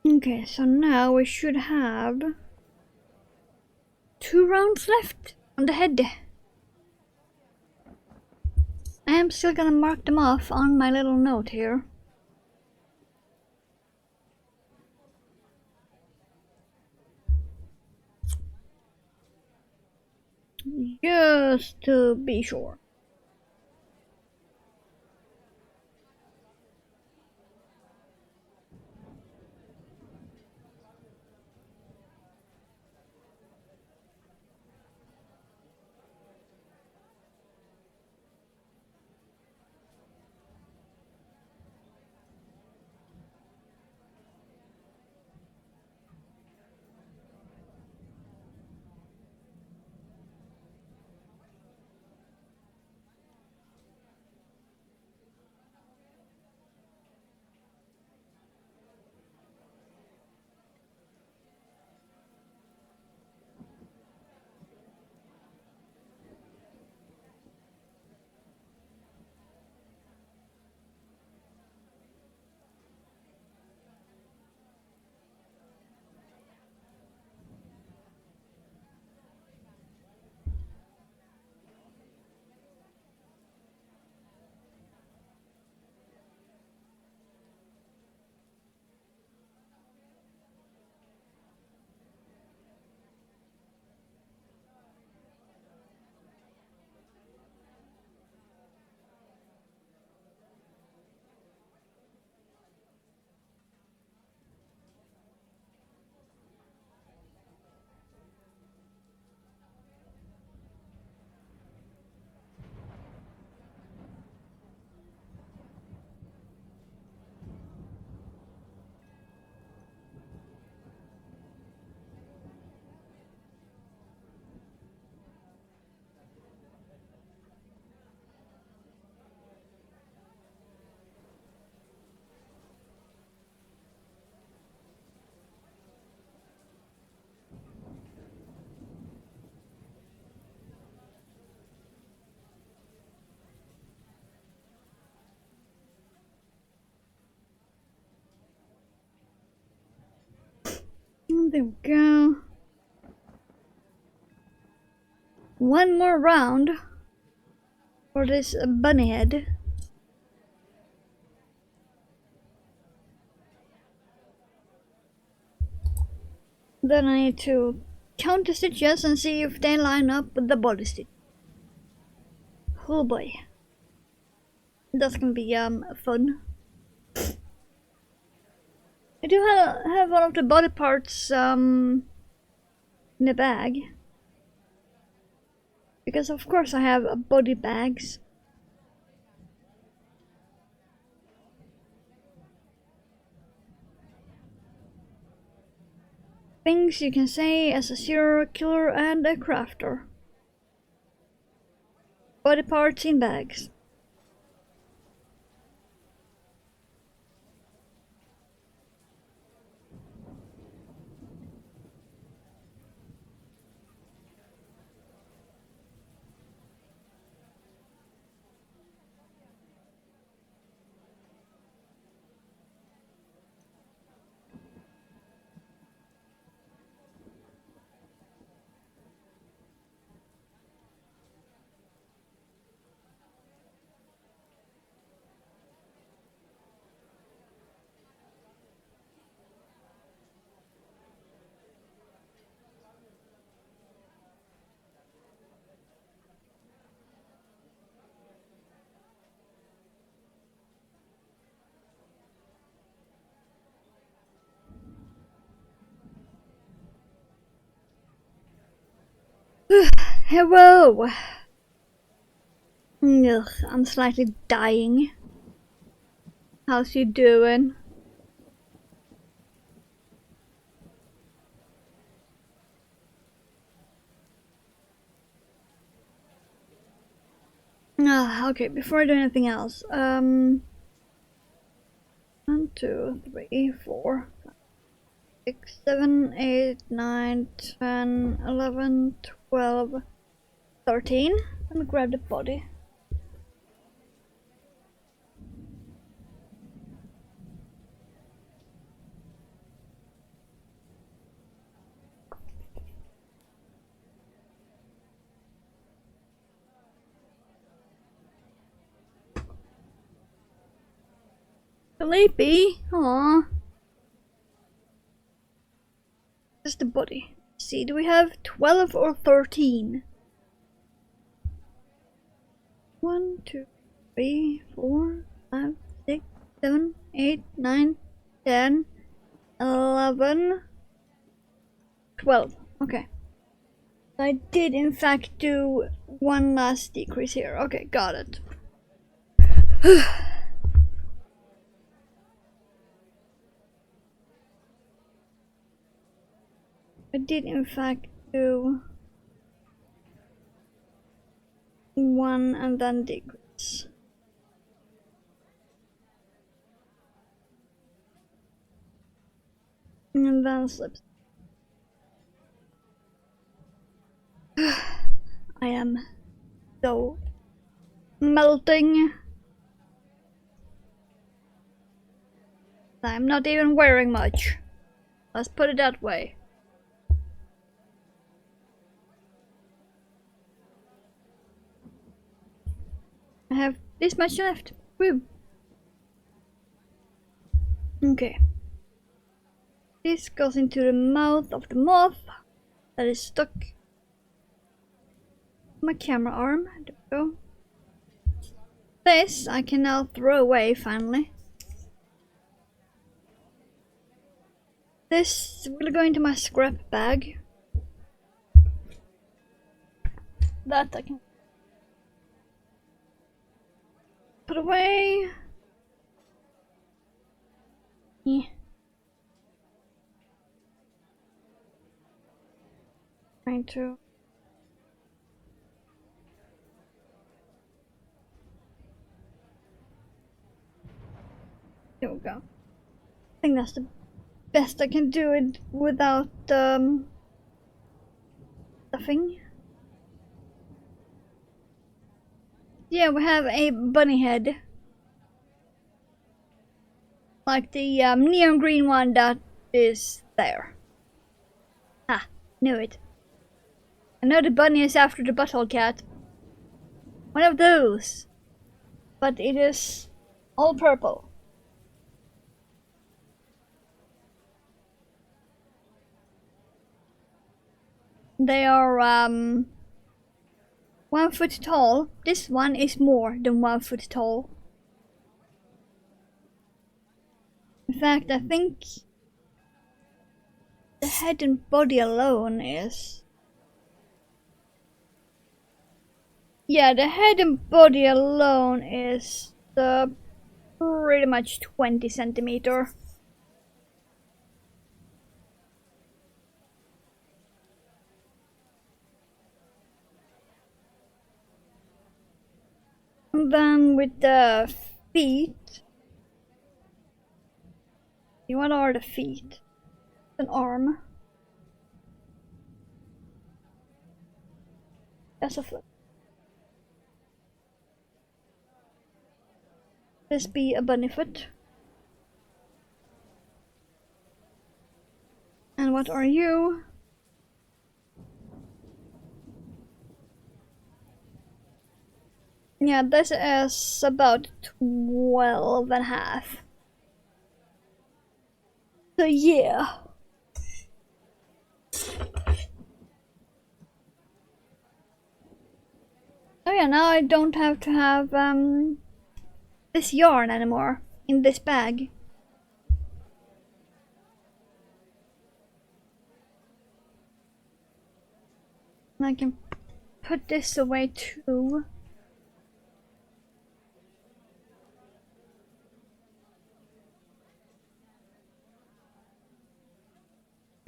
Okay, so now we should have 2 rounds left on the head. I am still gonna mark them off on my little note here. Just to be sure. There we go. One more round for this bunny head. Then I need to count the stitches and see if they line up with the body stitch. Oh boy. That's gonna be fun. I do have one of the body parts in the bag. Because of course I have body bags. Things you can say as a serial killer and a crafter. Body parts in bags. Hello! Ugh, I'm slightly dying. How's you doing? Okay, before I do anything else, 1, 2, 3, 4, 5, 6, 7, 8, 9, 10, 11, 12, 13. Let me grab the body. Sleepy? Aww. Just the body. Let's see, do we have 12 or 13? 1, 2, 3, 4, 5, 6, 7, 8, 9, 10, 11, 12. Okay. I did in fact do one last decrease here. Okay, got it. I did in fact do one and then decrease. And then slips. I am so melting. I'm not even wearing much. Let's put it that way. I have this much left. Woo. Okay. This goes into the mouth of the moth that is stuck. My camera arm. There we go. This I can now throw away finally. This will go into my scrap bag. That I can put away. Yeah. Trying to. There we go. I think that's the best I can do it without stuffing. Yeah, we have a bunny head. Like the neon green one that is there. Knew it. I know the bunny is after the butthole cat. One of those. But it is all purple. They are 1 foot tall. This one is more than 1 foot tall. In fact, I think the head and body alone is... Yeah, the head and body alone is pretty much 20 centimeter. And then with the feet... What are the feet? An arm. That's a foot. This be a bunny foot. And what are you? Yeah, this is about 12 and a half. So yeah. Oh yeah, now I don't have to have this yarn anymore in this bag. I can put this away too.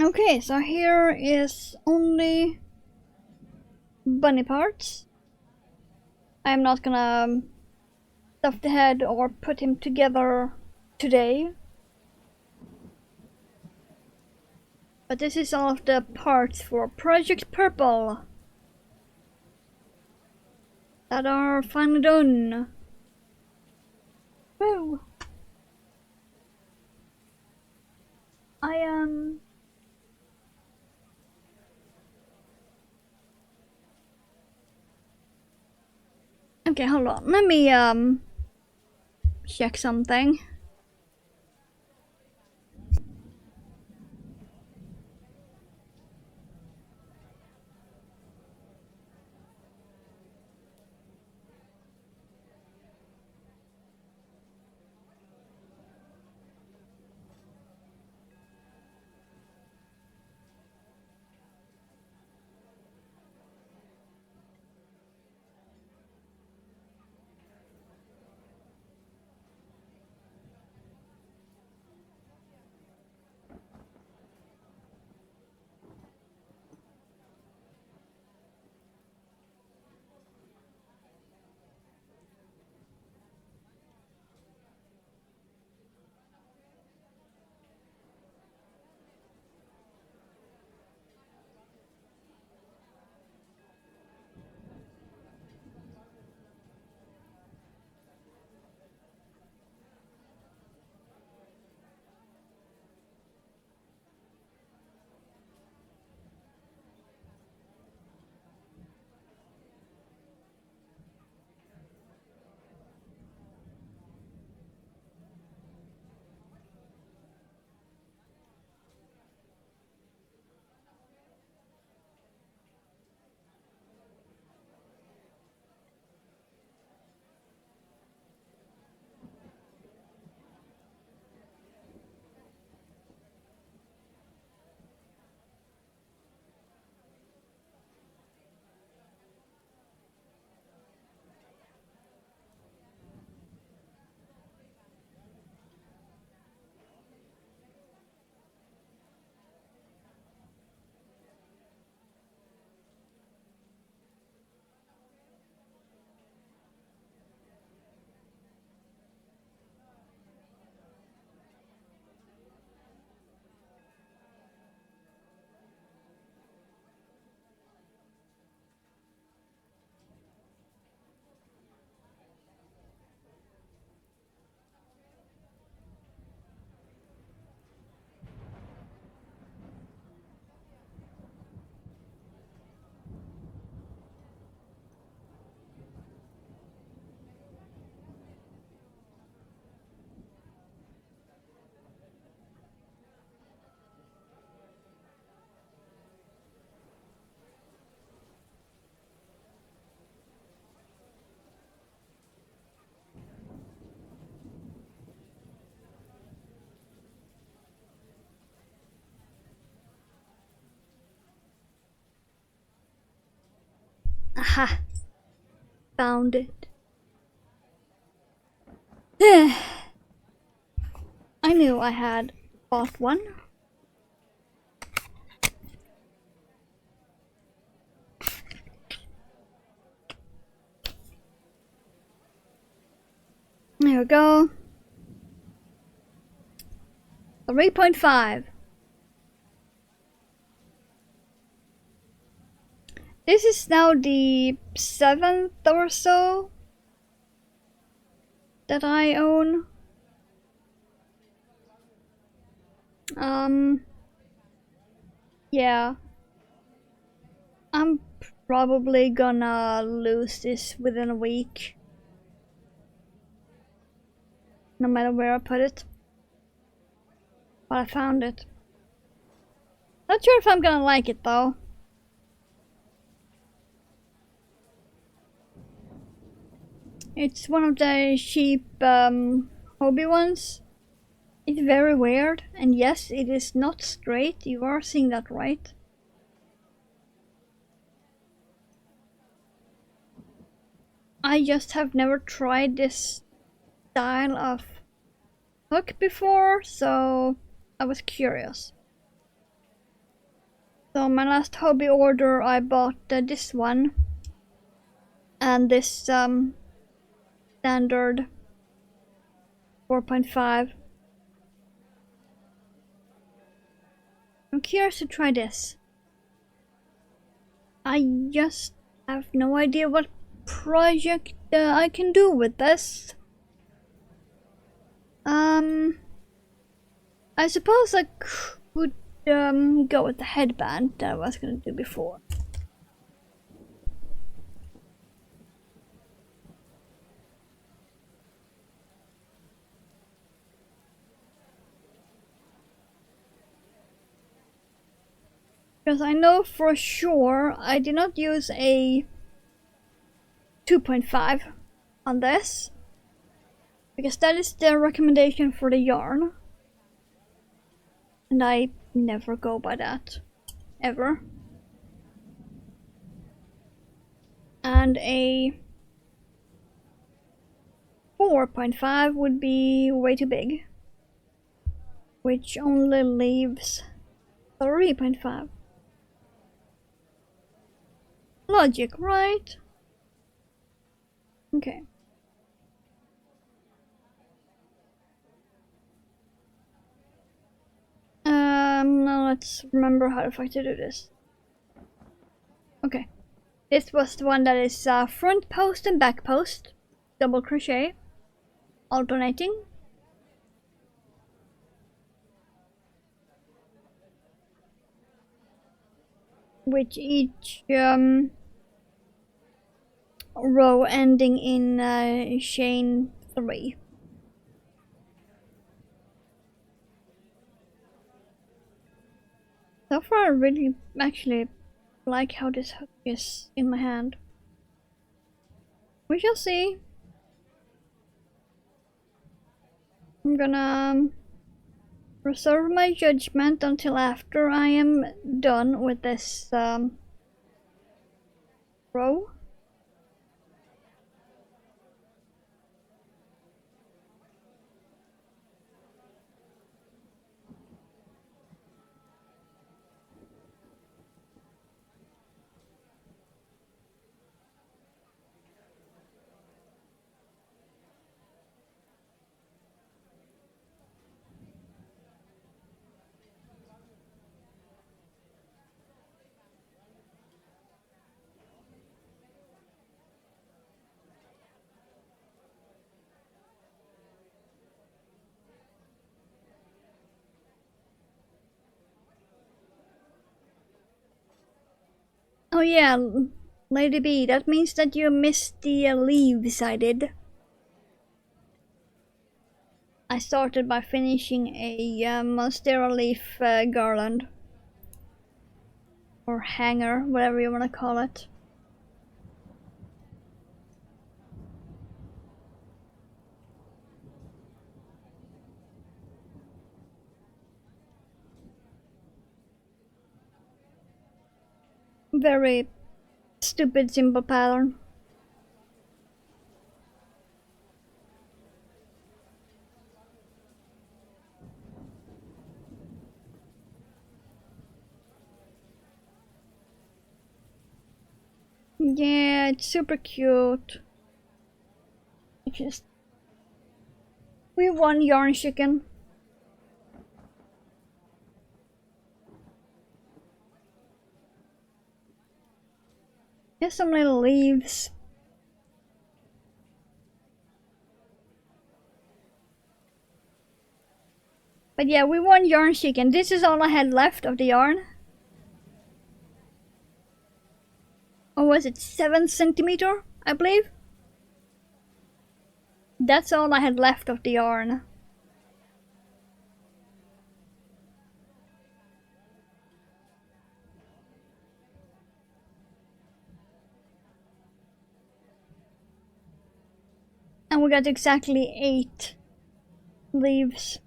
Okay, so here is only bunny parts. I'm not gonna stuff the head or put him together today. But this is all of the parts for Project Purple that are finally done. Woo! I am... Okay, hold on. Let me check something. Ha! Found it. I knew I had bought one. There we go. 3.5. This is now the 7th or so that I own. Yeah. I'm probably gonna lose this within a week. No matter where I put it. But I found it. Not sure if I'm gonna like it though. It's one of the cheap hobby ones. It's very weird, and yes, it is not straight. You are seeing that right. I just have never tried this style of hook before, so I was curious. So my last hobby order, I bought this one and this standard 4.5. I'm curious to try this. I just have no idea what project I can do with this. I suppose I could go with the headband that I was gonna do before. Because I know for sure I did not use a 2.5 on this. Because that is the recommendation for the yarn. And I never go by that. Ever. And a 4.5 would be way too big. Which only leaves 3.5. Logic, right? Okay. Now let's remember how the fuck to do this. Okay. This was the one that is front post and back post. Double crochet. Alternating. With each row ending in chain 3. So far I really actually like how this hook is in my hand. We shall see. I'm gonna reserve my judgment until after I am done with this row. Oh yeah, Lady B, that means that you missed the leaves I did. I started by finishing a Monstera leaf garland. Or hanger, whatever you want to call it. Very stupid simple pattern. Yeah, it's super cute. We won yarn chicken. Here's some little leaves. But yeah, we won yarn chicken. This is all I had left of the yarn. Or was it 7 centimeter, I believe? That's all I had left of the yarn. And we got exactly 8 leaves.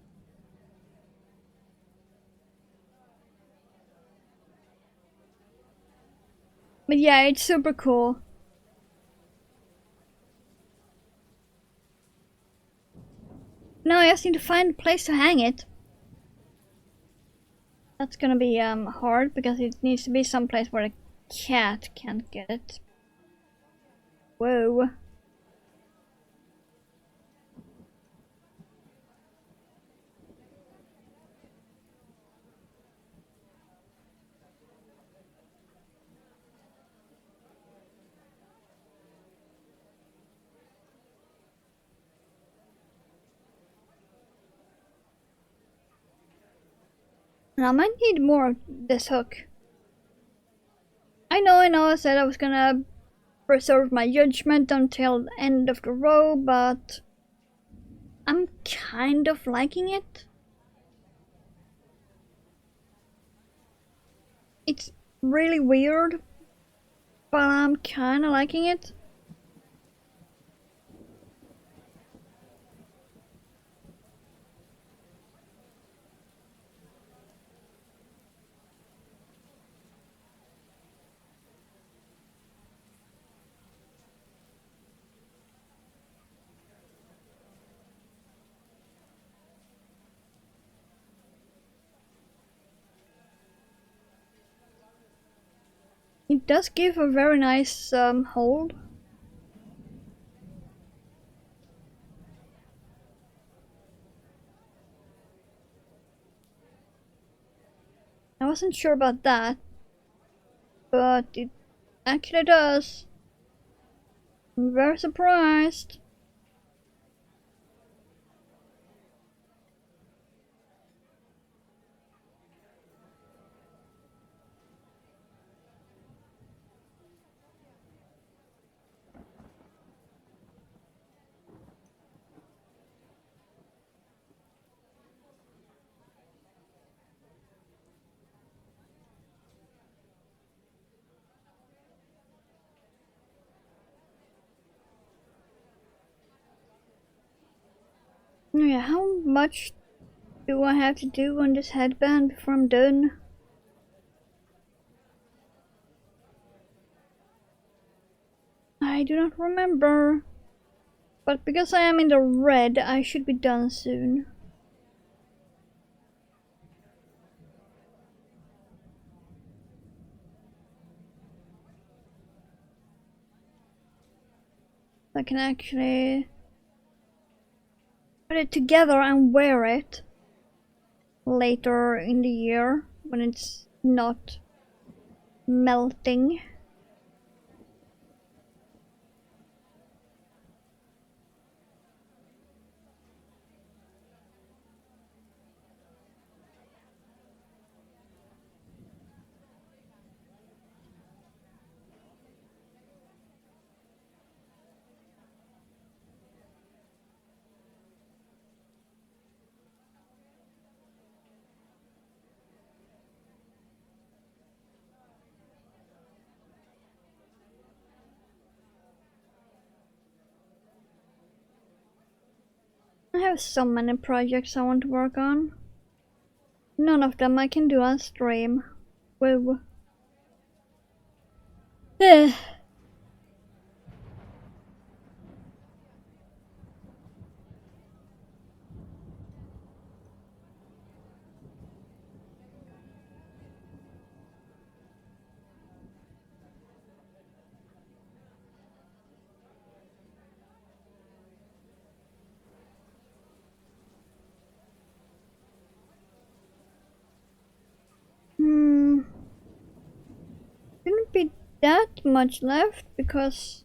But yeah, it's super cool. Now I just need to find a place to hang it. That's gonna be hard because it needs to be someplace where a cat can't get it. Whoa. And I might need more of this hook. I know, I said I was gonna preserve my judgment until the end of the row, but I'm kind of liking it. It's really weird, but I'm kinda liking it. It does give a very nice hold. I wasn't sure about that, but it actually does. I'm very surprised. Yeah, how much do I have to do on this headband before I'm done? I do not remember. But because I am in the red, I should be done soon. I can actually put it together and wear it later in the year when it's not melting. I have so many projects I want to work on. None of them I can do on stream. Whoa. that much left because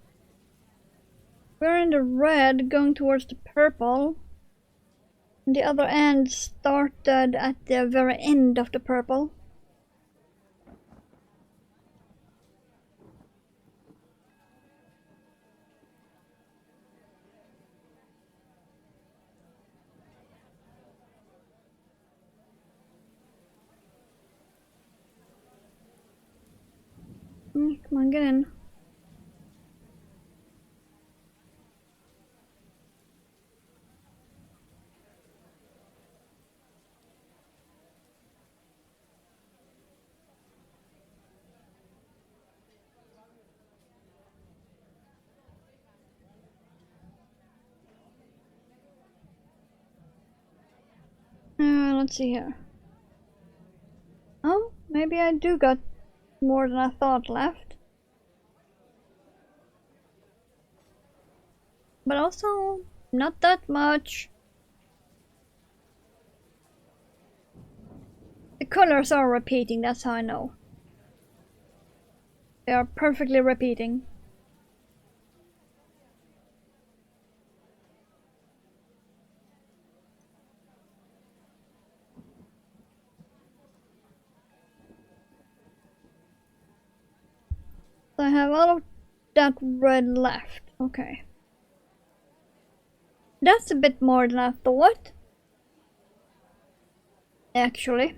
we're in the red going towards the purple. And the other end started at the very end of the purple. Come on, get in. Let's see here. Oh, maybe I do got more than I thought left. But also, not that much. The colors are repeating, that's how I know. They are perfectly repeating. So I have all of that red left. Okay. That's a bit more than I thought. Actually.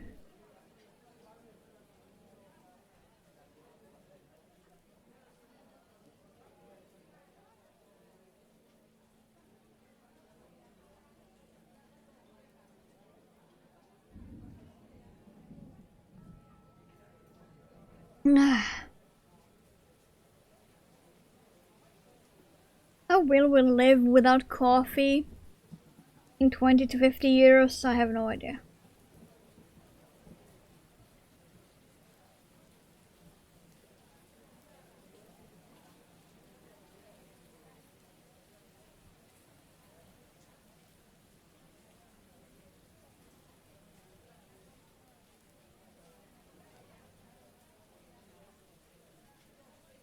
How will we live without coffee in 20 to 50 years? I have no idea.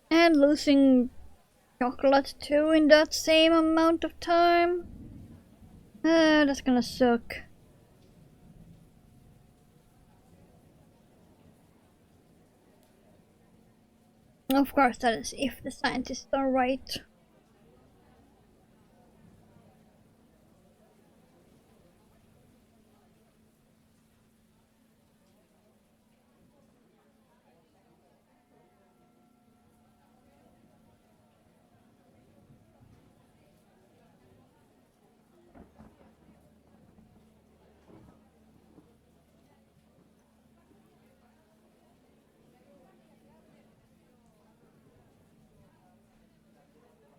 And losing chocolate too in that same amount of time? That's gonna suck. Of course, that is if the scientists are right.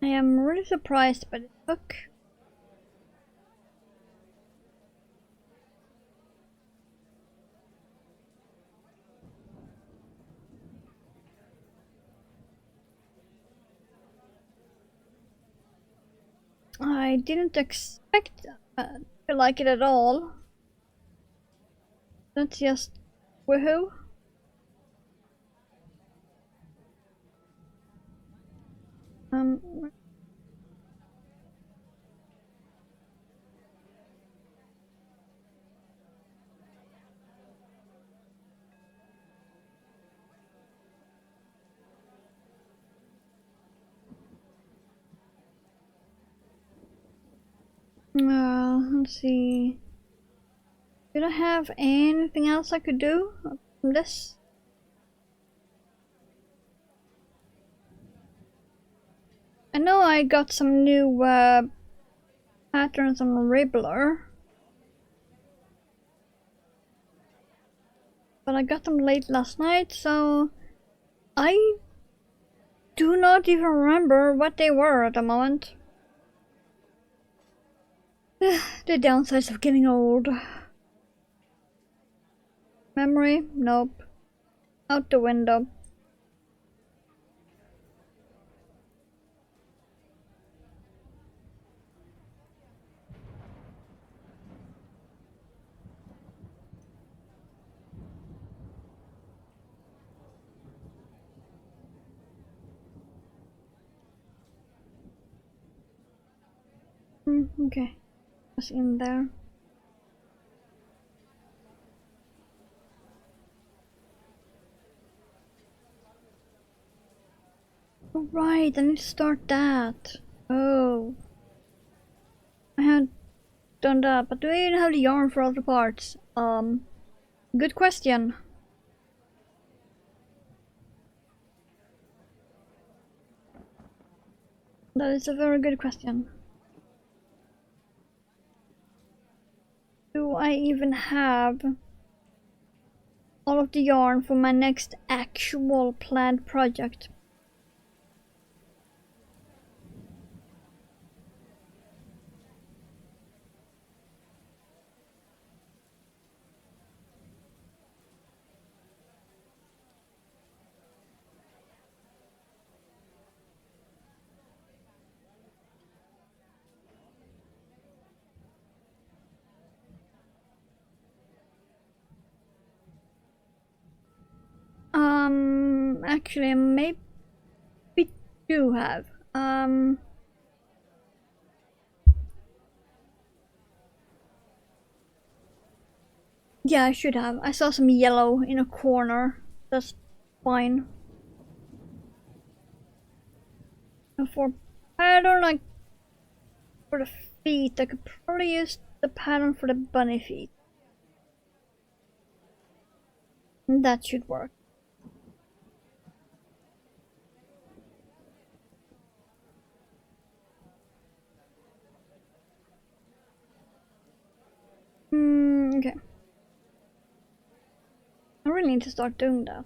I am really surprised by the book. I didn't expect to like it at all. That's just woohoo. Um, let's see. Did I have anything else I could do from this? I know I got some new patterns on Ribbler. But I got them late last night, so I do not even remember what they were at the moment. The downsides of getting old. Memory? Nope. Out the window. Okay. What's in there? Oh, right, I need to start that. Oh. I haven't done that, but do I even have the yarn for all the parts? Good question. That is a very good question. Do I even have all of the yarn for my next actual planned project? Actually, maybe do have. Yeah, I should have. I saw some yellow in a corner. That's fine. And for pattern, like for the feet, I could probably use the pattern for the bunny feet. That should work. Okay. I really need to start doing that.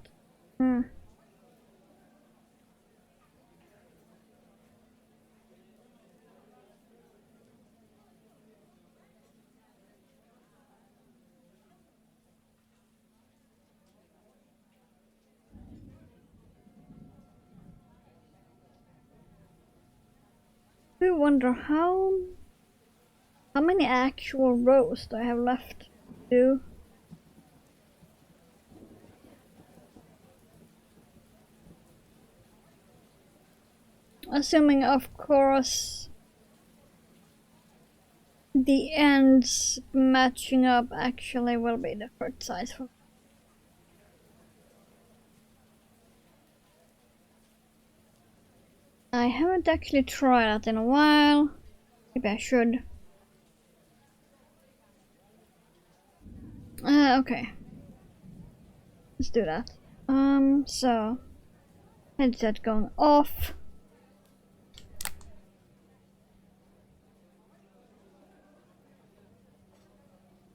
I wonder how many actual rows do I have left to do? Assuming, of course, the ends matching up actually will be the correct size for. I haven't actually tried that in a while. Maybe I should. Okay. Let's do that. So headset going off.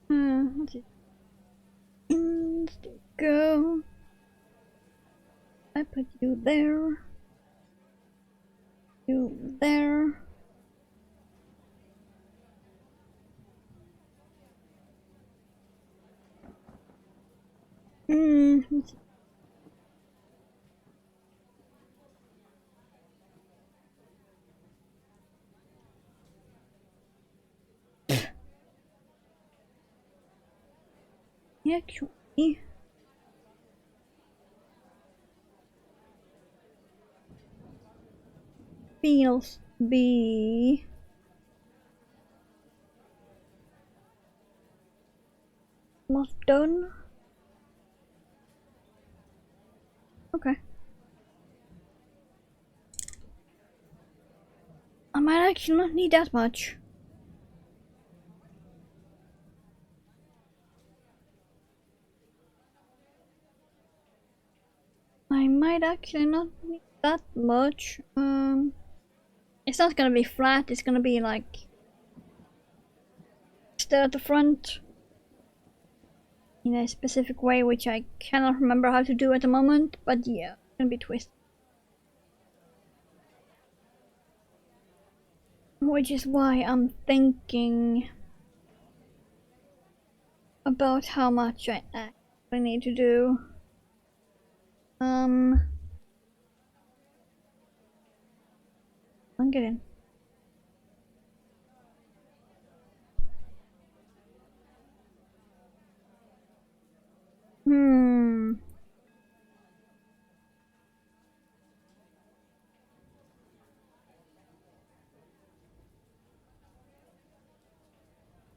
Let's see. Go. I put you there. You there. Let's see. Actually, feels be not done. Okay. I might actually not need that much. I might actually not need that much. It's not gonna be flat, it's gonna be like still at the front in a specific way, which I cannot remember how to do at the moment, but yeah, it's gonna be twisted. Which is why I'm thinking about how much I actually need to do. I'm getting.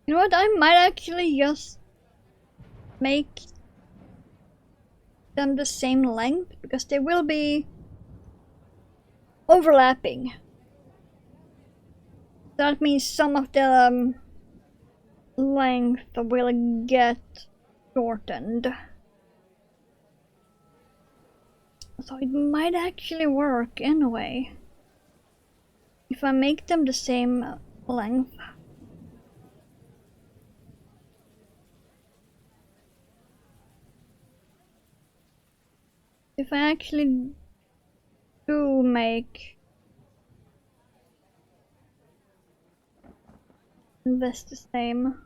You know what, I might actually just make them the same length, because they will be overlapping. That means some of the length will get shortened. So it might actually work anyway. If I make them the same length. If I actually do make this the same.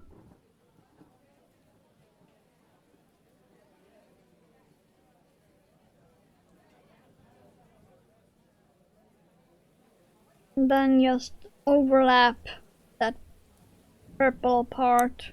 And then just overlap that purple part.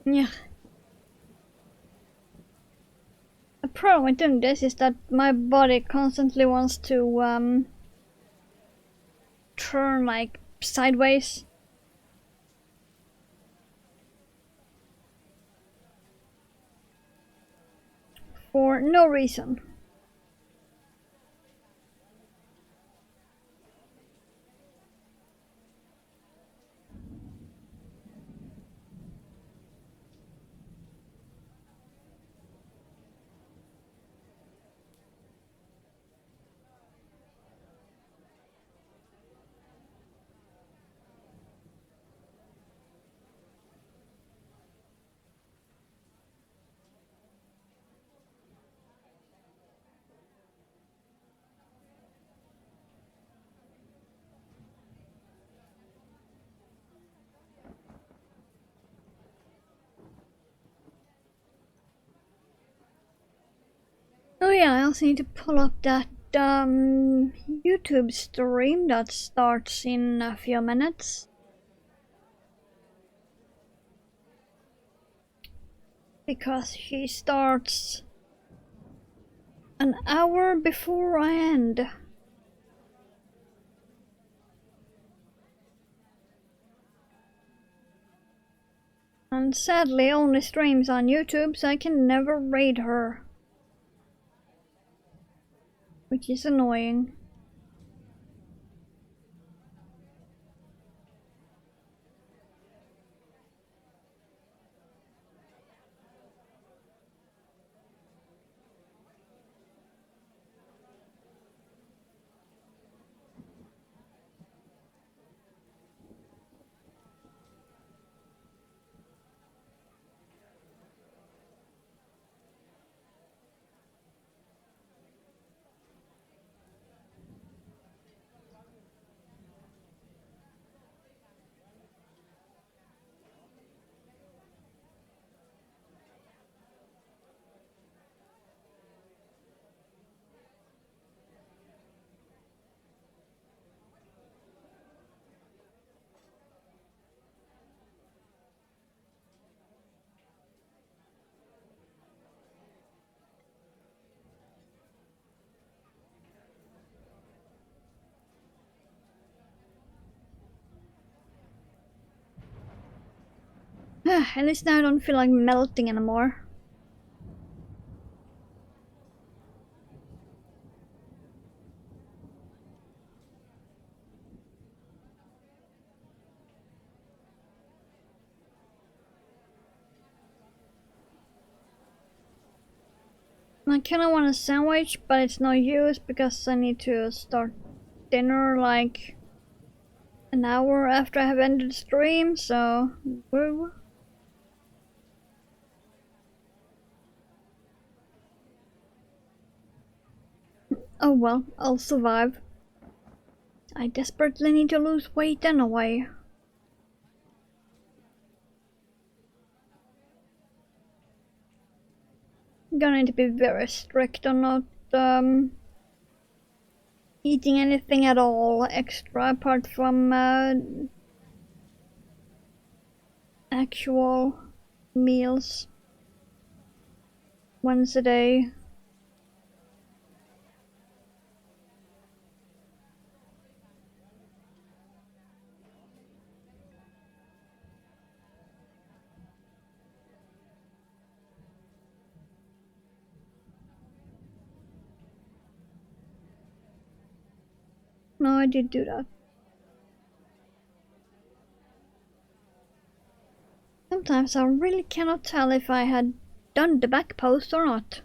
Yeah. The problem with doing this is that my body constantly wants to turn like sideways. For no reason. Oh yeah, I also need to pull up that YouTube stream that starts in a few minutes. Because she starts an hour before I end. And sadly only streams on YouTube, so I can never raid her. Which is annoying. At least now I don't feel like melting anymore. I kinda want a sandwich, but it's no use because I need to start dinner like an hour after I have ended the stream, so woo. Oh well, I'll survive. I desperately need to lose weight anyway. I'm gonna need to be very strict on not eating anything at all extra apart from actual meals once a day. No, I did do that. Sometimes I really cannot tell if I had done the back post or not.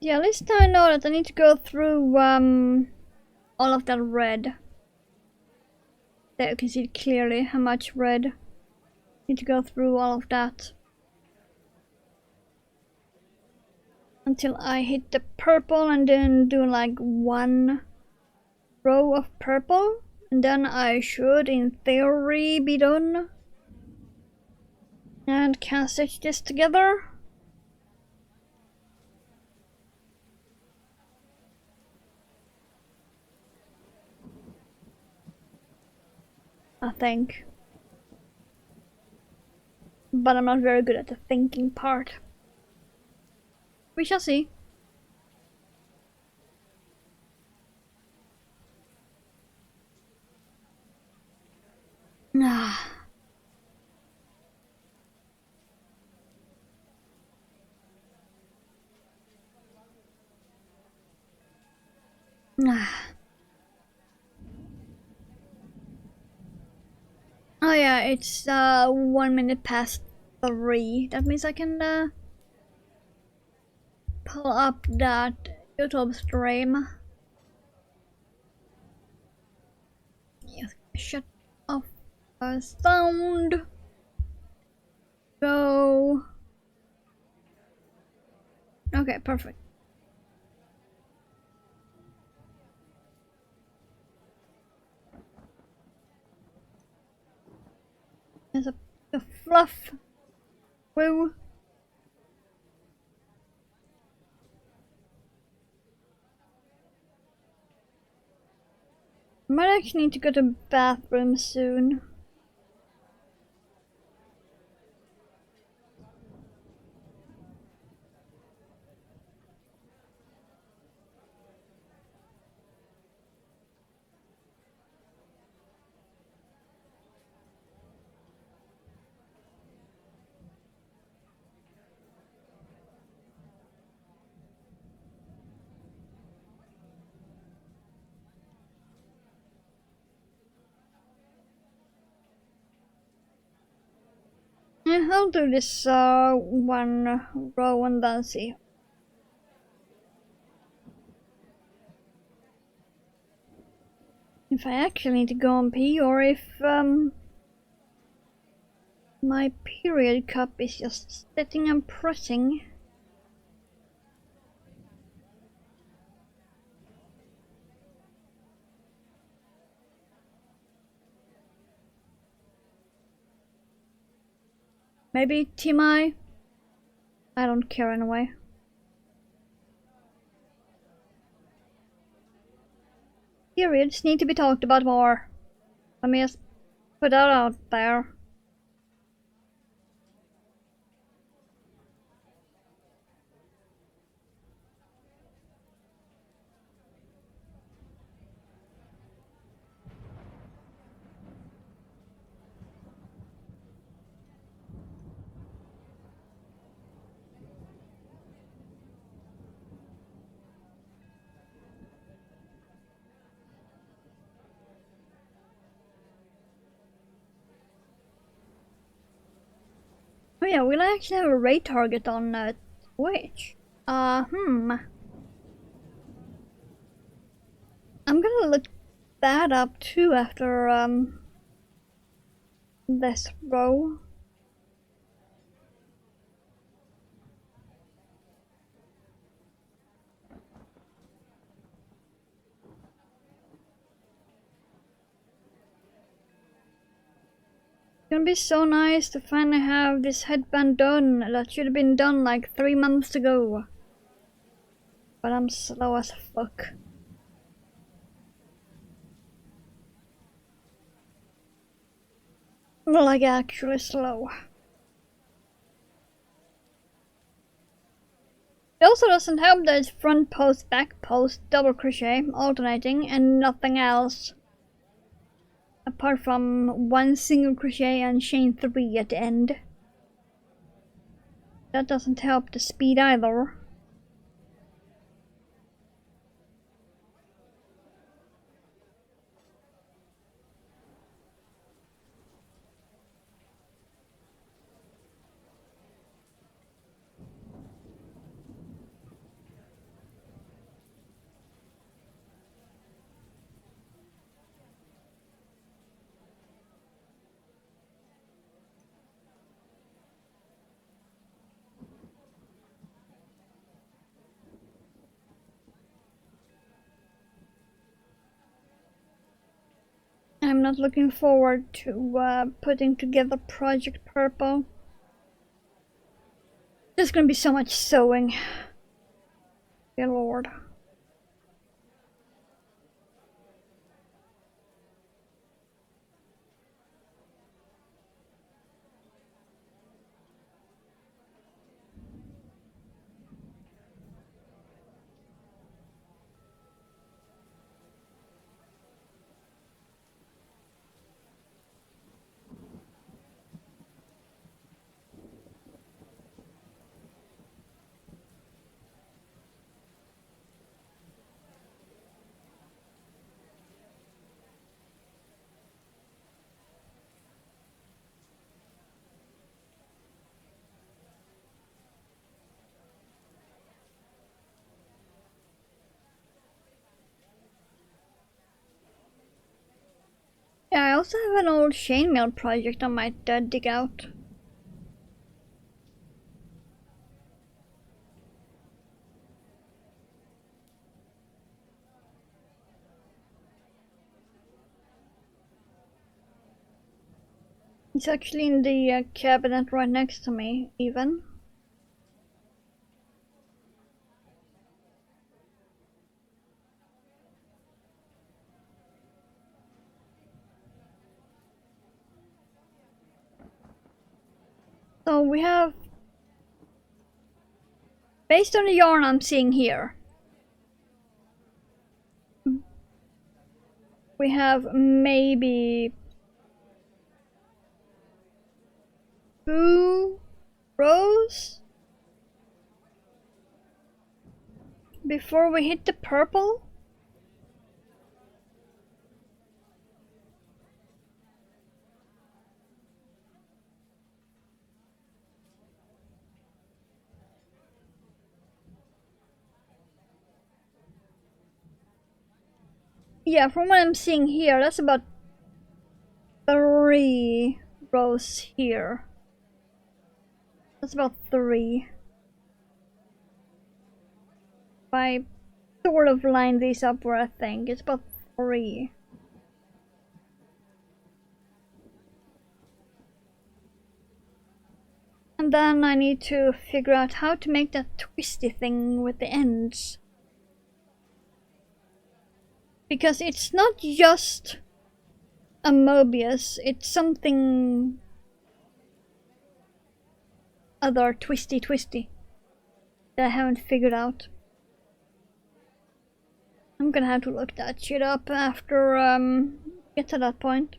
Yeah, at least I know that I need to go through all of that red. There you can see clearly how much red. Need to go through all of that until I hit the purple and then do like one row of purple, and then I should in theory be done and can stitch this together. I think. But I'm not very good at the thinking part. We shall see. Ah. Ah. Oh yeah, it's 1 minute past 3. That means I can pull up that YouTube stream. Yes, shut off sound. Go. Okay, perfect. There's a fluff. Woo. Might actually need to go to the bathroom soon. Yeah, I'll do this one row and then see. If I actually need to go and pee or if my period cup is just sitting and pressing. Maybe Timai? I don't care anyway. periods need to be talked about more. Let me just put that out there. Oh yeah, we'll actually have a raid target on Twitch. I'm gonna look that up too after this row. It's gonna be so nice to finally have this headband done. That should have been done like 3 months ago. But I'm slow as fuck. Like actually slow. It also doesn't help that it's front post, back post, double crochet, alternating, and nothing else. Apart from one single crochet and chain 3 at the end. That doesn't help the speed either. I'm not looking forward to putting together Project Purple. There's gonna be so much sewing. Dear Lord. Yeah, I also have an old chainmail project I might dig out. It's actually in the cabinet right next to me, even. So we have, based on the yarn I'm seeing here, we have maybe 2 rows before we hit the purple. Yeah, from what I'm seeing here, that's about 3 rows here. That's about 3. If I sort of line these up where I think, it's about 3. And then I need to figure out how to make that twisty thing with the ends. Because it's not just a Mobius, it's something other twisty that I haven't figured out. I'm gonna have to look that shit up after get to that point.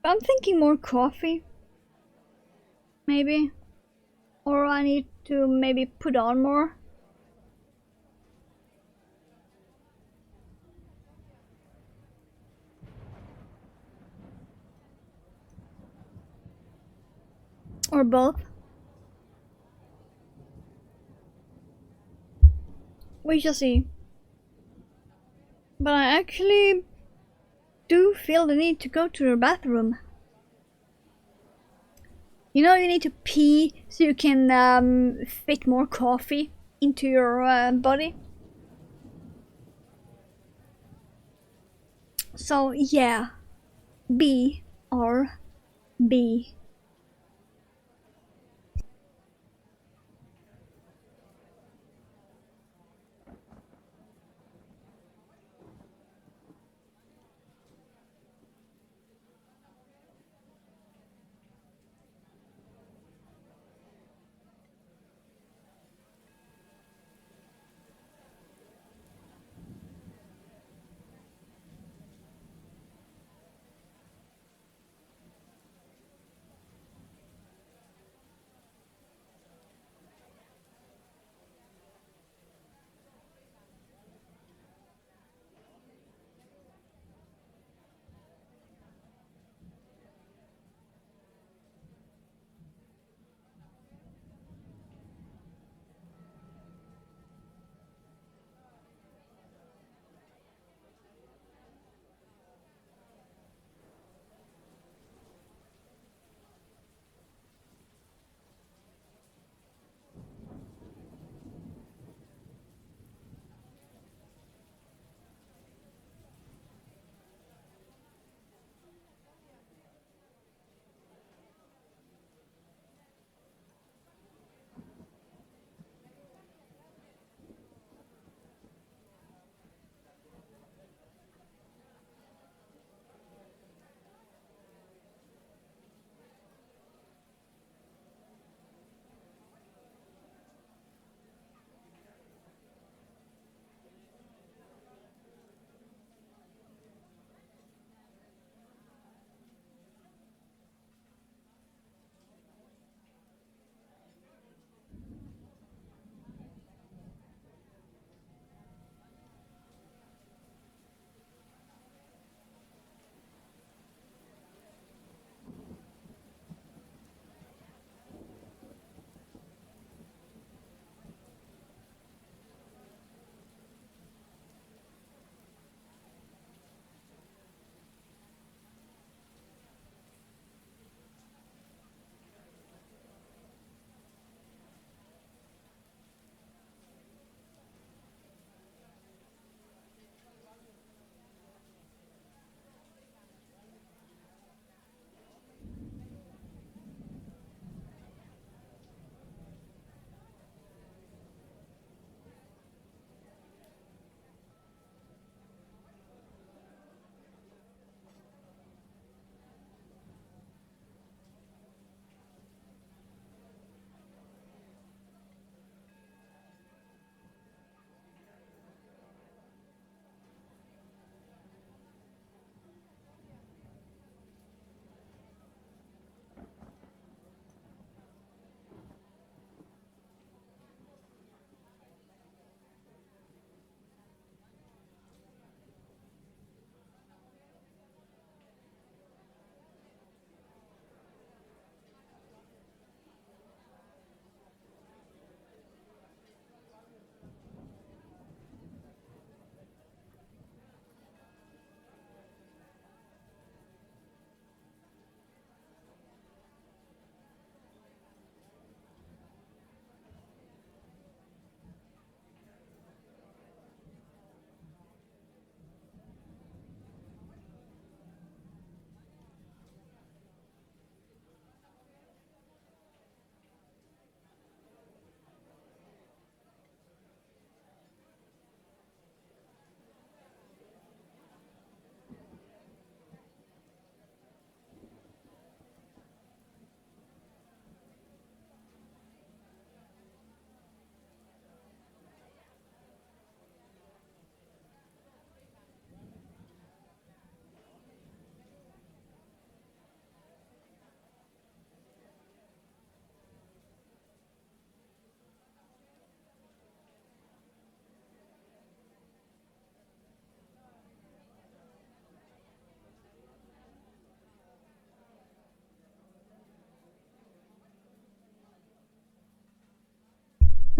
I'm thinking more coffee. Maybe. Or I need to maybe put on more. Or both. We shall see. But I actually do feel the need to go to the bathroom. You know, you need to pee so you can fit more coffee into your body. So yeah, B or B.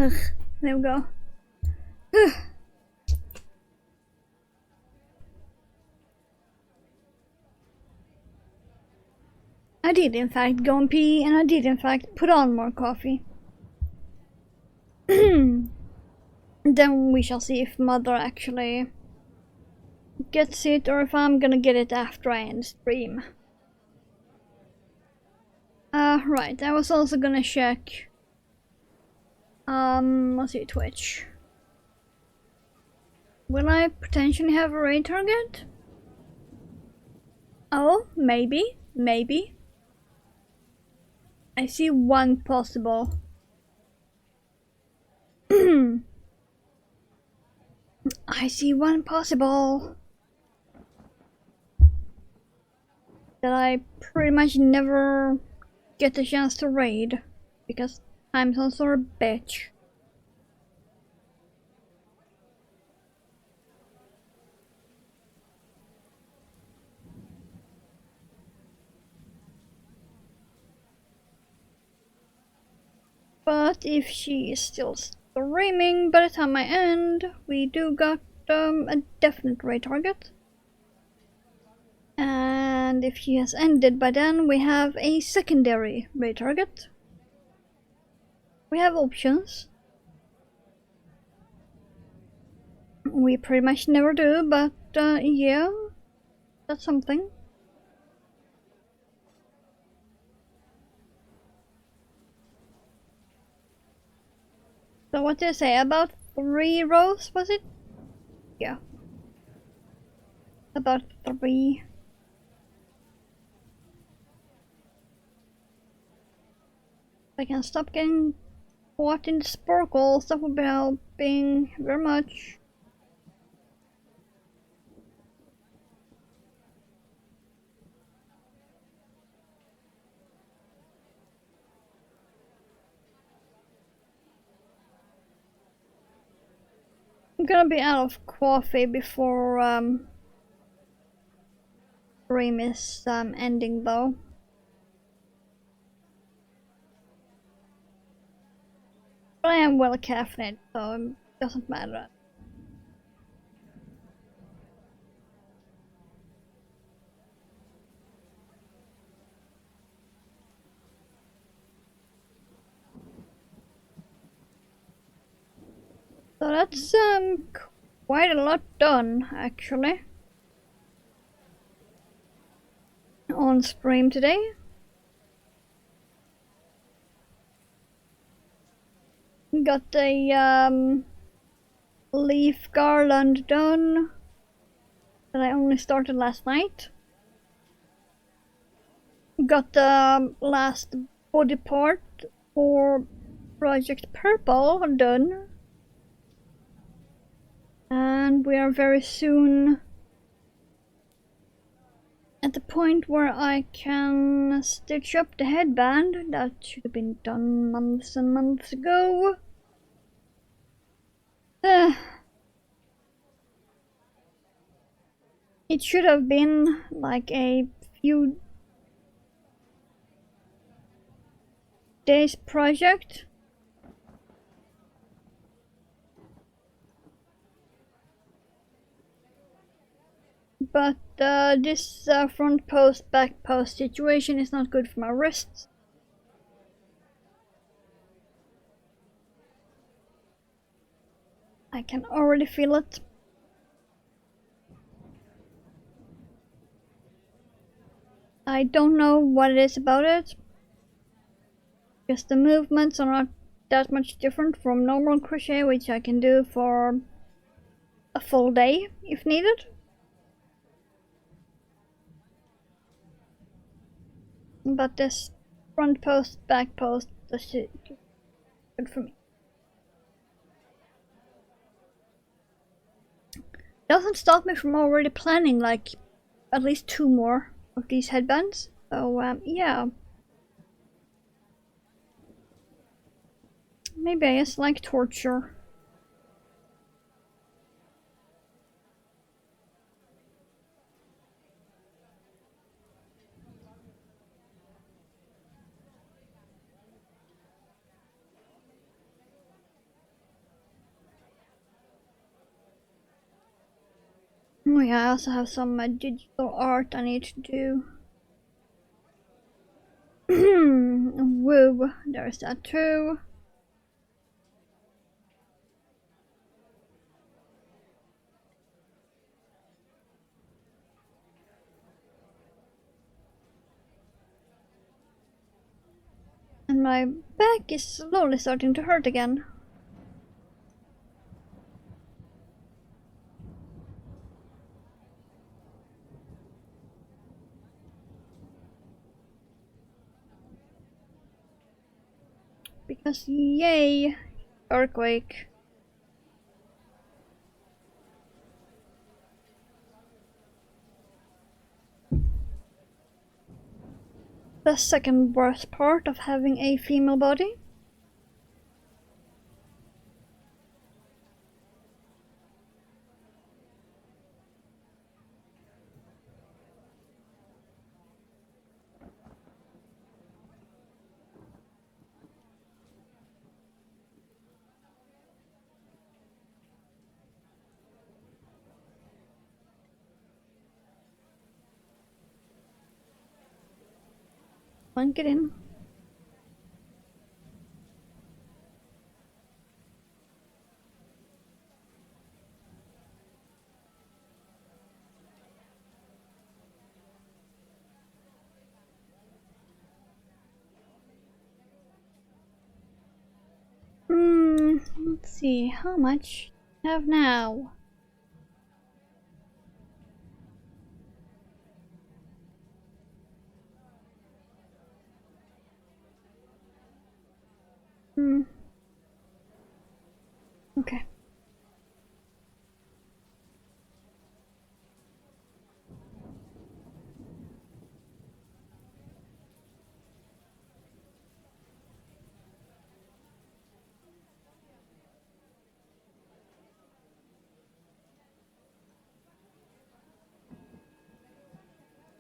Ugh, there we go. I did in fact go and pee, and I did in fact put on more coffee. Then we shall see if Mother actually gets it, or if I'm gonna get it after I end stream. Right, I was also gonna check. Let's see, Twitch. Will I potentially have a raid target? Oh, maybe, maybe. I see one possible. I see one possible that I pretty much never get the chance to raid because I'm some sort of bitch. But if she is still streaming by the time I end, we do got a definite raid target. And if she has ended by then, we have a secondary raid target. We have options. We pretty much never do, but yeah, that's something. So what did I say? About 3 rows, was it? Yeah. About 3. If I can stop getting caught in the sparkles, that would be helping very much. I'm gonna be out of coffee before stream is ending though. But I am well caffeinated, so it doesn't matter. So that's quite a lot done actually on stream today. Got the leaf garland done that I only started last night. Got the last body part for Project Purple done. And we are very soon at the point where I can stitch up the headband. That should have been done months and months ago. It should have been like a few days project. But this front post, back post situation is not good for my wrists. I can already feel it. I don't know what it is about it. Because the movements are not that much different from normal crochet, which I can do for a full day if needed. But this front post, back post, that's good for me. Doesn't stop me from already planning like at least 2 more of these headbands. So yeah. Maybe I just like torture. Oh yeah, I also have some digital art I need to do. Woo, there's that too. And my back is slowly starting to hurt again. Because yay, earthquake. The second worst part of having a female body. One, get in. Let's see, how much I have now? Okay.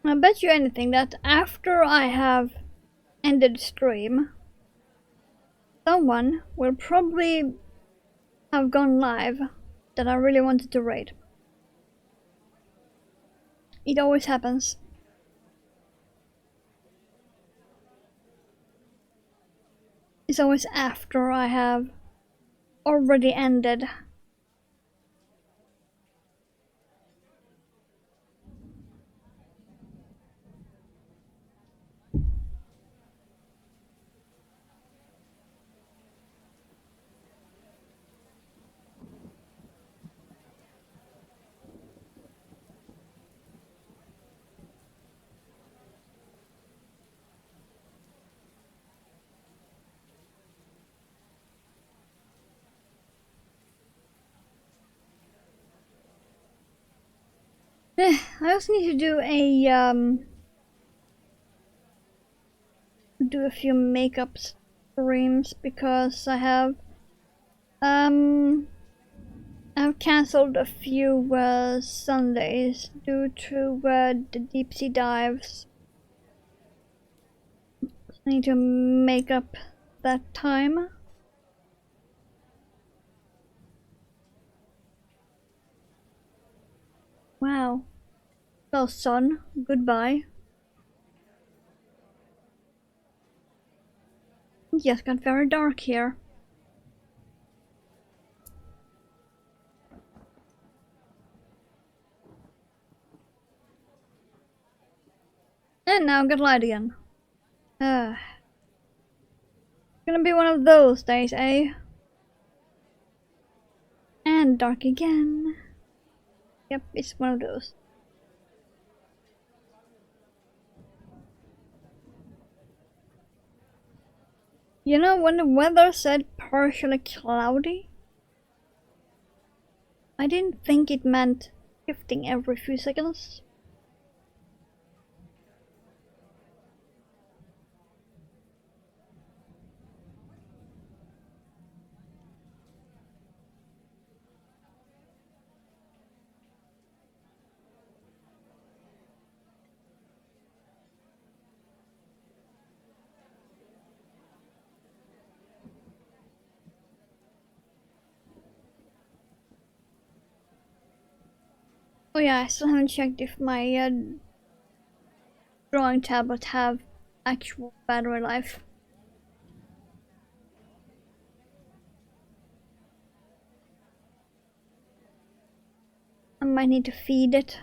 I bet you anything that after I have ended stream, someone will probably have gone live that I really wanted to raid. It always happens. It's always after I have already ended. I also need to do a few makeup streams because I've cancelled a few Sundays due to the deep sea dives. I need to make up that time. Wow. Well, sun, goodbye. It just got very dark here. And now got light again. Gonna be one of those days, eh? And dark again. Yep, it's one of those. You know, when the weather said partially cloudy, I didn't think it meant shifting every few seconds. Oh yeah, I still haven't checked if my drawing tablet have actual battery life. I might need to feed it.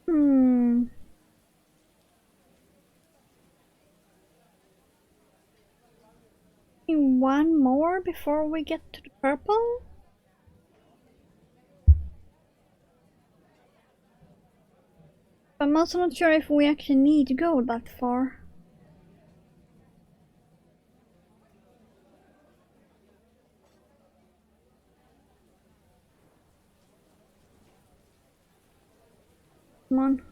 Hmm. One more before we get to the purple? I'm also not sure if we actually need to go that far. Come on.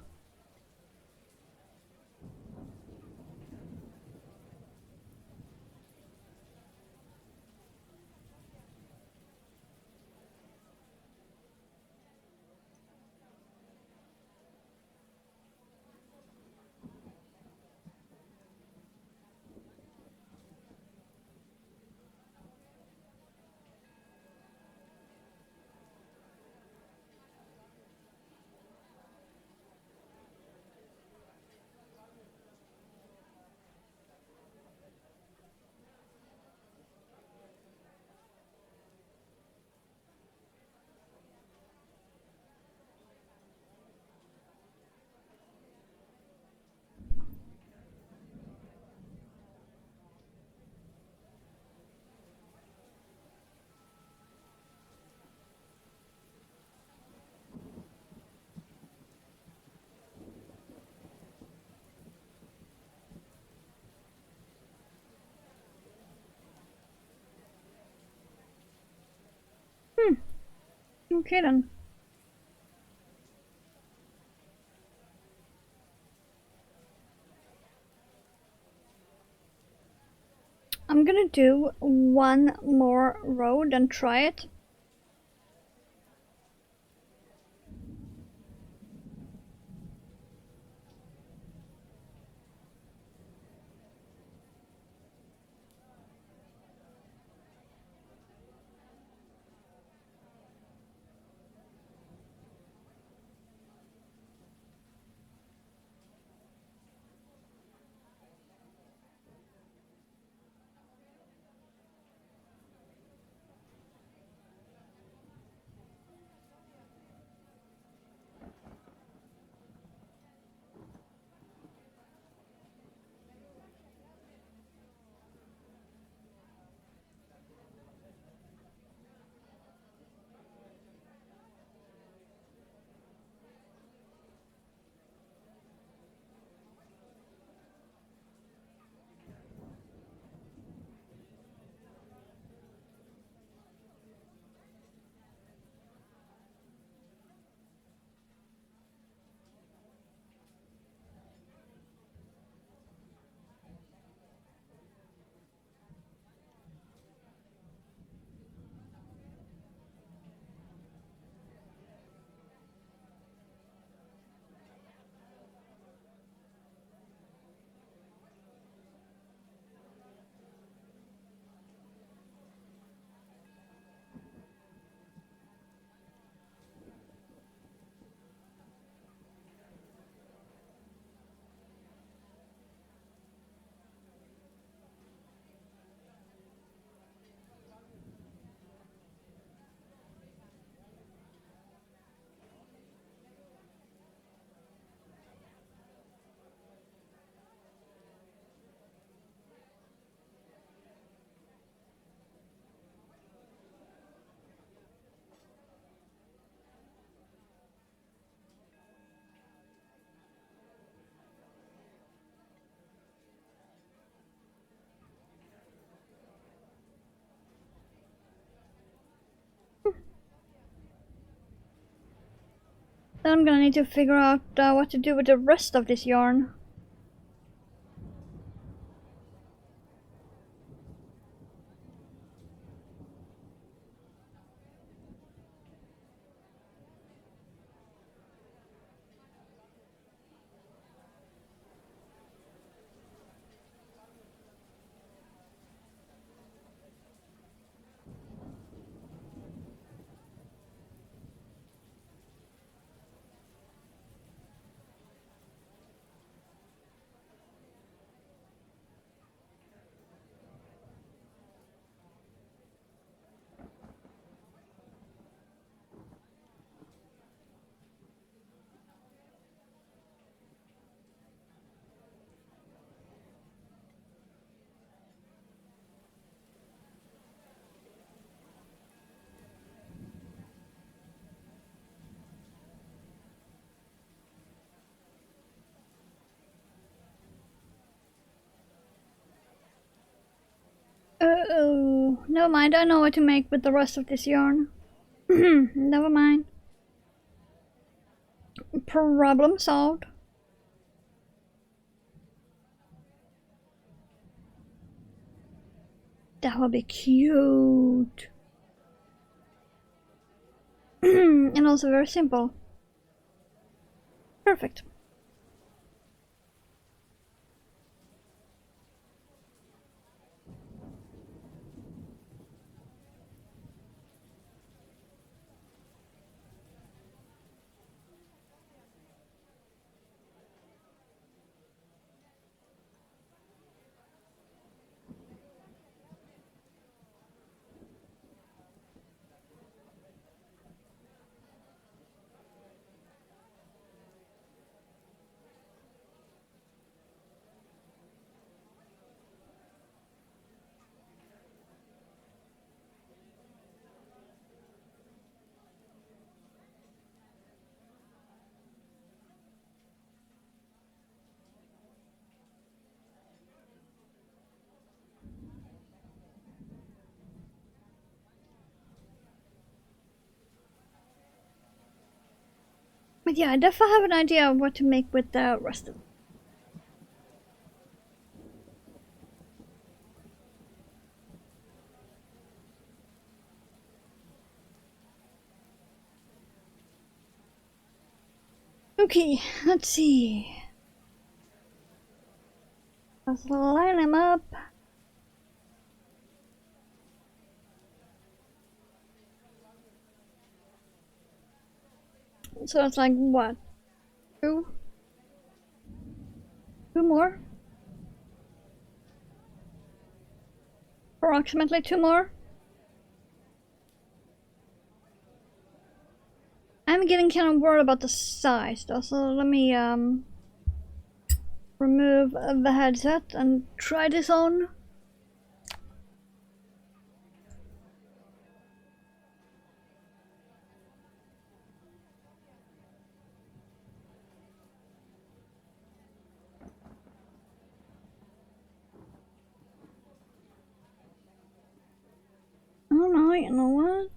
Hmm. Okay then. I'm gonna do one more road and try it. Then I'm gonna need to figure out what to do with the rest of this yarn. Oh, never mind. I know what to make with the rest of this yarn. Never mind. Problem solved. That would be cute. And also very simple. Perfect. But yeah, I definitely have an idea of what to make with the rest of it. Okay, let's see. Let's line them up. So it's like what? Two? Two more? Approximately two more? I'm getting kind of worried about the size though, so let me remove the headset and try this on. Oh no, you know what?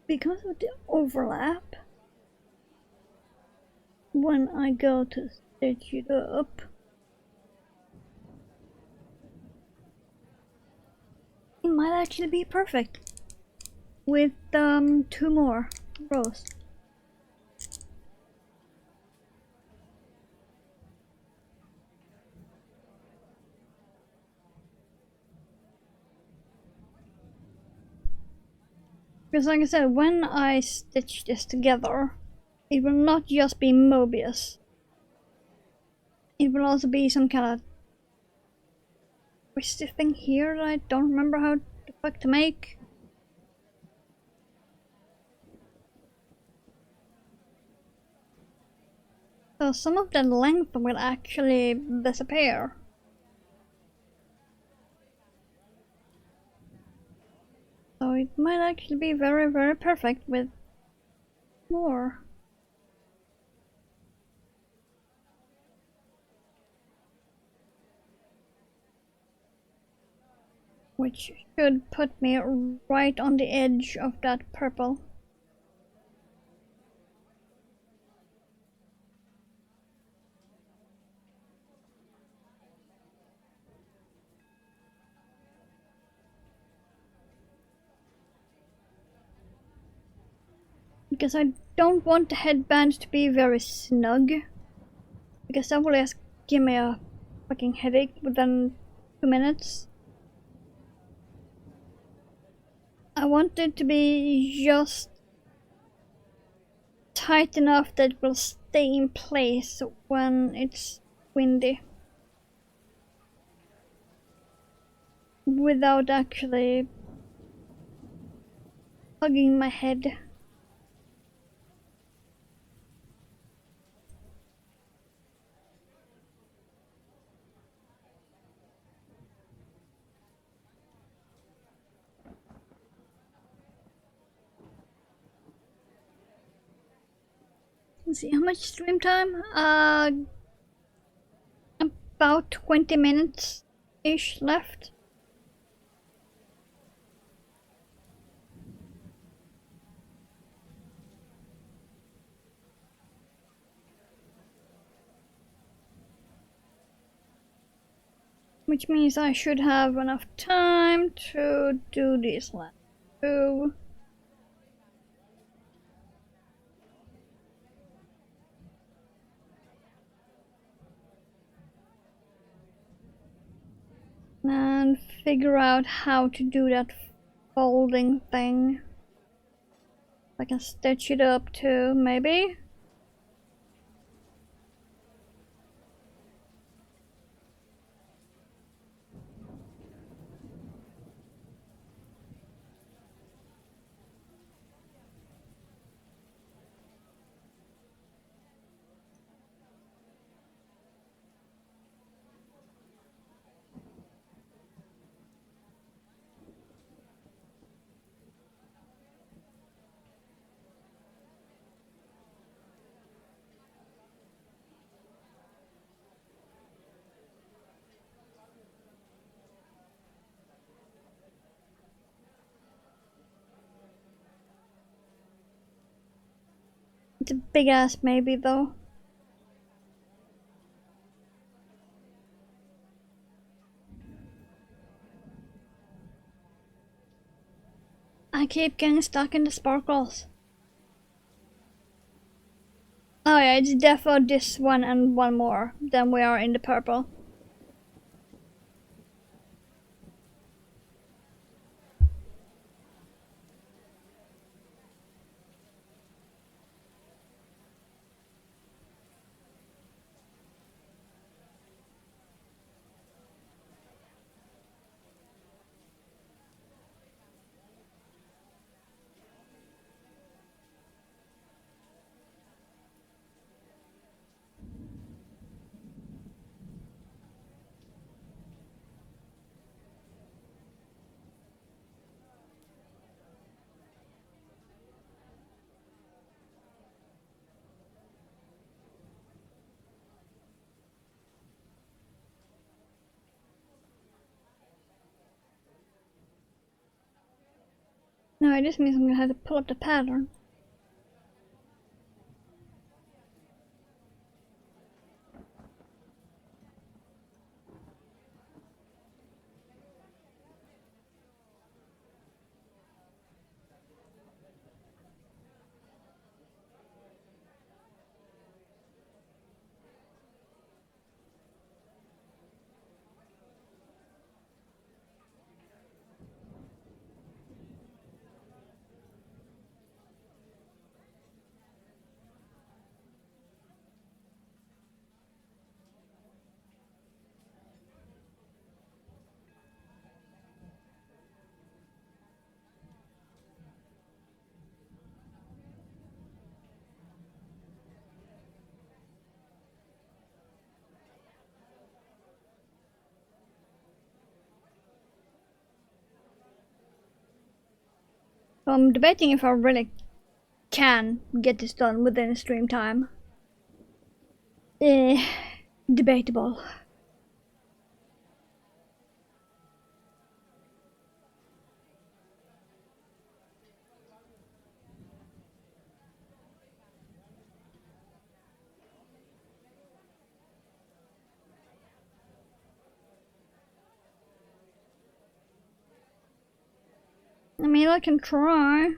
Because of the overlap, when I go to stitch it up, it might actually be perfect with two more rows. Because like I said, when I stitch this together, it will not just be Mobius. It will also be some kind of twisty thing here that I don't remember how the fuck to make. So some of the length will actually disappear. So it might actually be very, very perfect with more. which should put me right on the edge of that purple. Because I don't want the headbands to be very snug, because that will just give me a fucking headache within 2 minutes. I want it to be just tight enough that it will stay in place when it's windy, without actually hugging my head. Let's see, how much stream time? About 20 minutes-ish left. Which means I should have enough time to do this last two. And figure out how to do that folding thing. I can stitch it up too, maybe? It's a big ass maybe though. I keep getting stuck in the sparkles. Oh yeah, it's definitely this one and one more. Then we are in the purple. No, this means I'm gonna have to pull up the pattern. So I'm debating if I really can get this done within stream time. Debatable. I mean, I can try.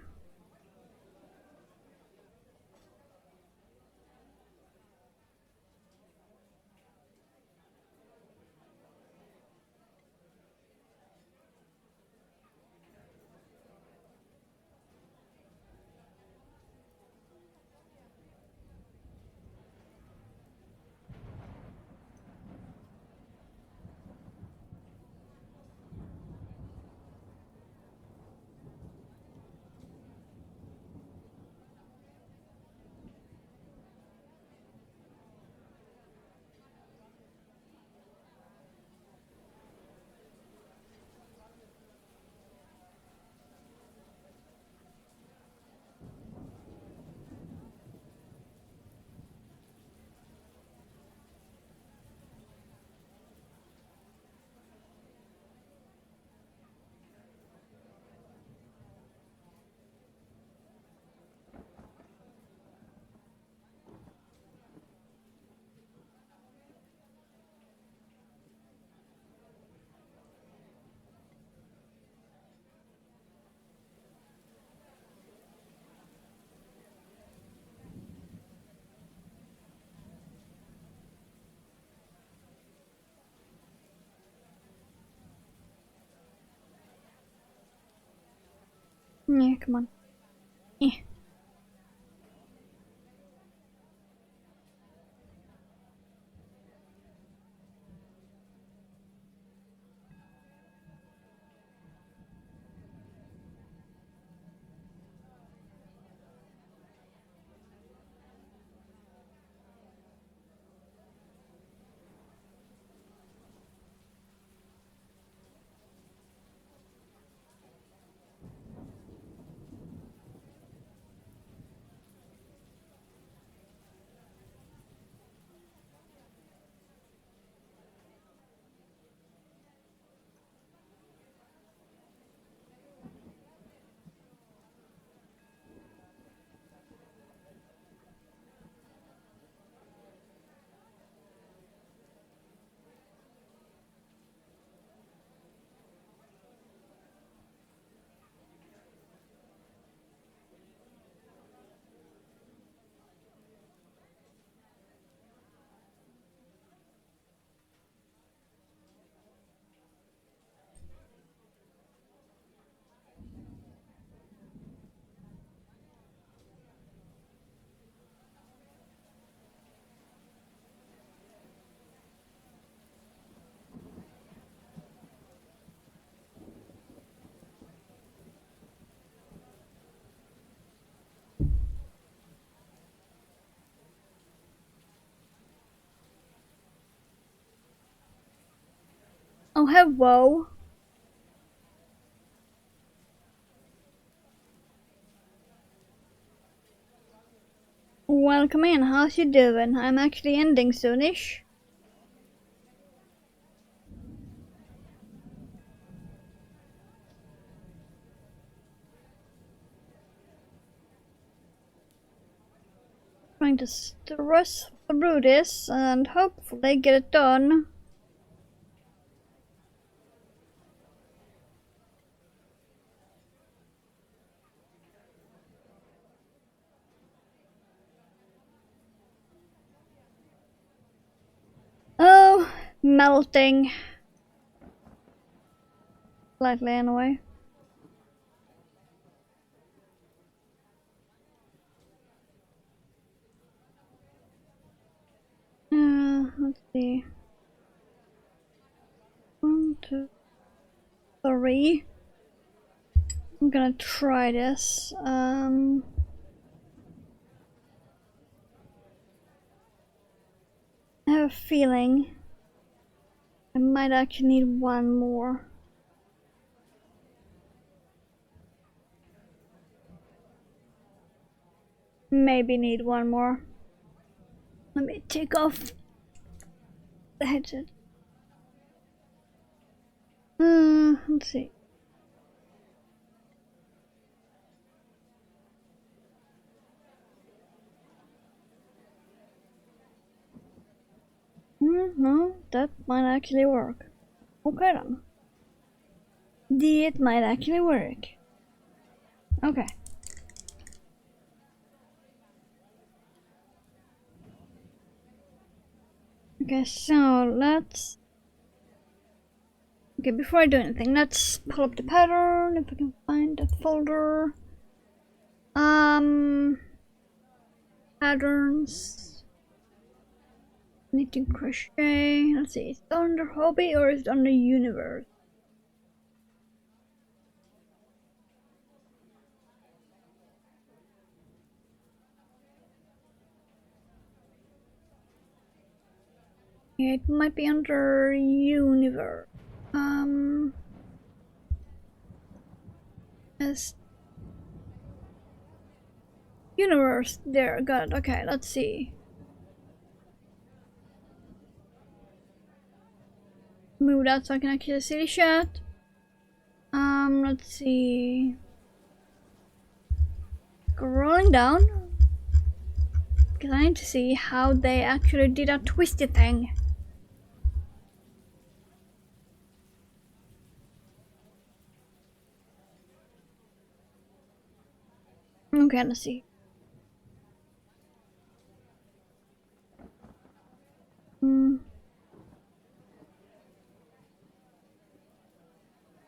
Yeah, come on. Yeah. Oh, hello. Welcome in. How's you doing? I'm actually ending soonish. Trying to stress through this and hopefully get it done. Oh, melting. Slightly anyway. Let's see. 1, 2, 3. I'm gonna try this. I have a feeling I might actually need one more. Maybe need one more. Let me take off the headset. Let's see. No, that might actually work. Okay then. It might actually work. Okay. Okay, so let's... Okay, before I do anything, let's pull up the pattern, if I can find that folder. Patterns. Knitting crochet. Let's see, is it under hobby or is it under universe? Yeah, it might be under universe. As universe, there, got it. Okay, let's see. Move that so I can actually see the chat. Let's see. Scrolling down. Because I need to see how they actually did that twisty thing. Okay, let's see.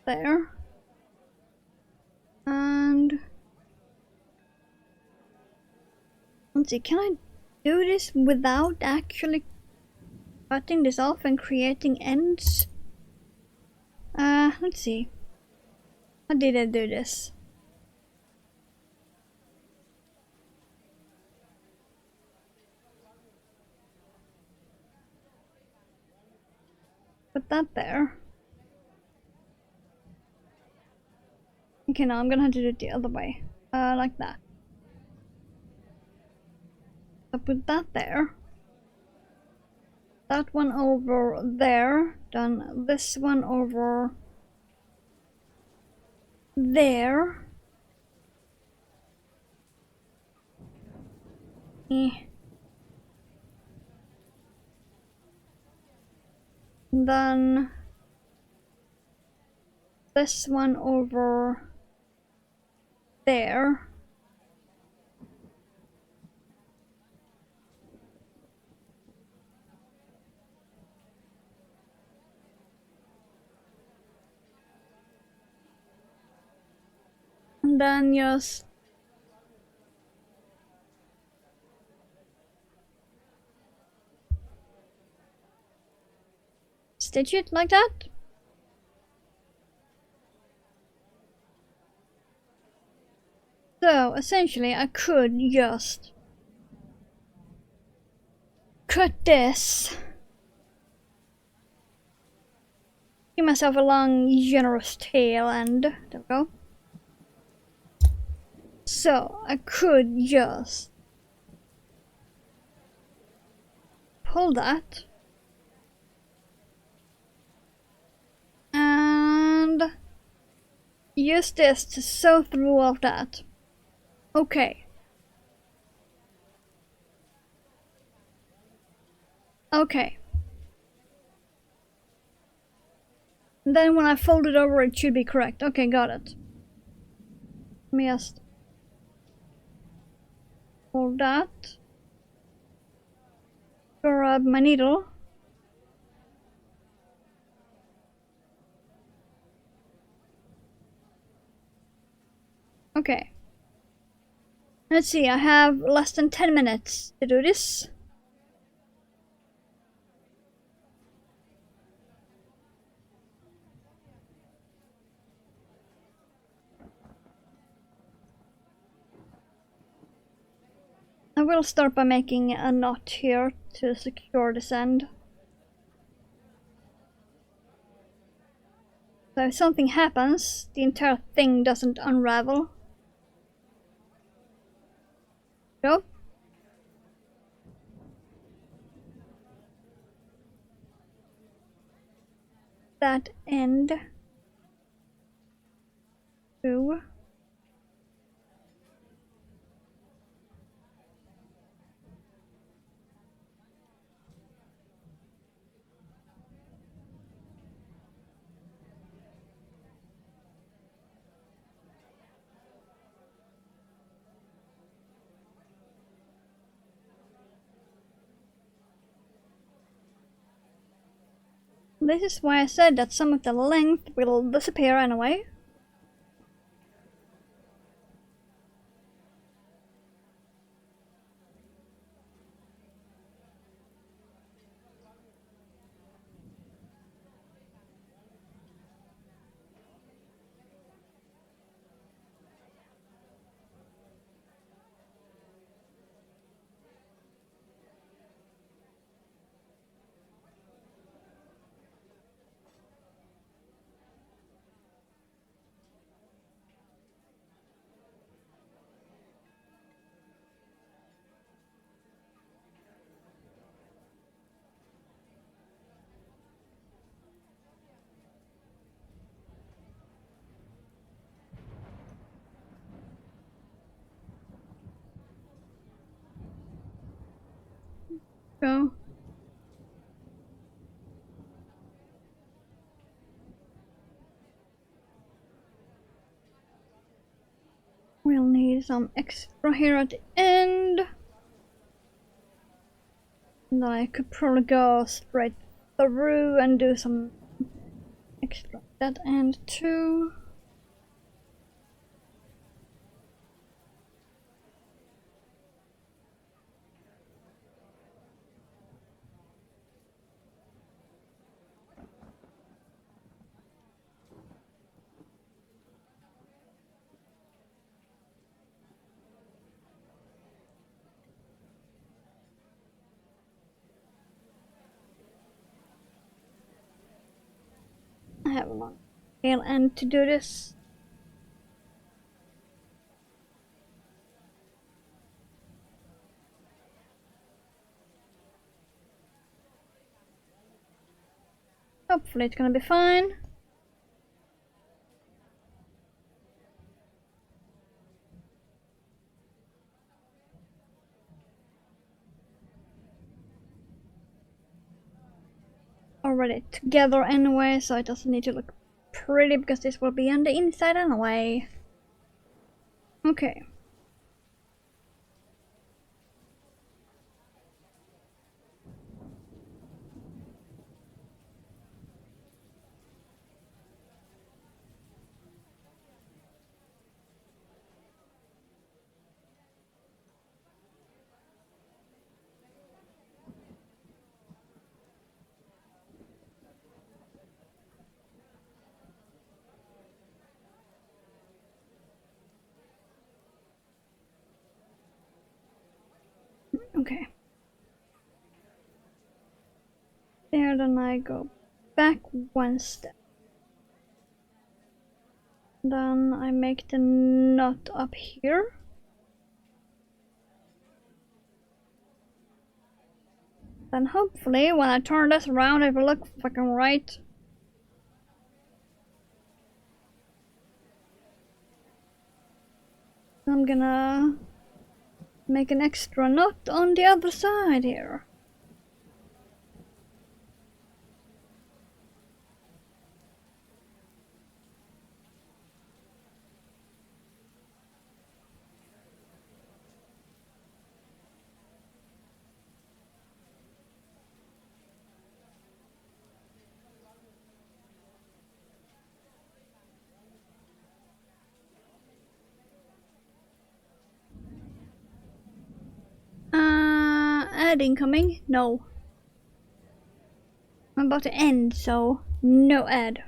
There. And let's see, can I do this without actually cutting this off and creating ends? Let's see. How did I do this? Put that there. Okay, now I'm gonna have to do it the other way. Like that. So put that there. That one over there. Then this one over there. Then this one over there. And then just stitch it like that. So essentially I could just cut this, give myself a long generous tail end. There we go. So I could just pull that and use this to sew through all of that. Okay. Okay. And then when I fold it over, it should be correct. Okay, got it. Let me just fold that. Grab my needle. Okay. Let's see, I have less than 10 minutes to do this. I will start by making a knot here to secure this end. So if something happens, the entire thing doesn't unravel. Go. That end through. This is why I said that some of the length will disappear anyway. So we'll need some extra here at the end. And then I could probably go straight through and do some extra at that end too. I have a long tail end to do this. Hopefully it's gonna be fine. Already together anyway, so it doesn't need to look pretty because this will be on the inside anyway. Okay. Okay. There, then I go back one step. Then I make the knot up here. Then hopefully when I turn this around it will look fucking right. I'm gonna make an extra knot on the other side here. Ad incoming? No. I'm about to end, so no ad.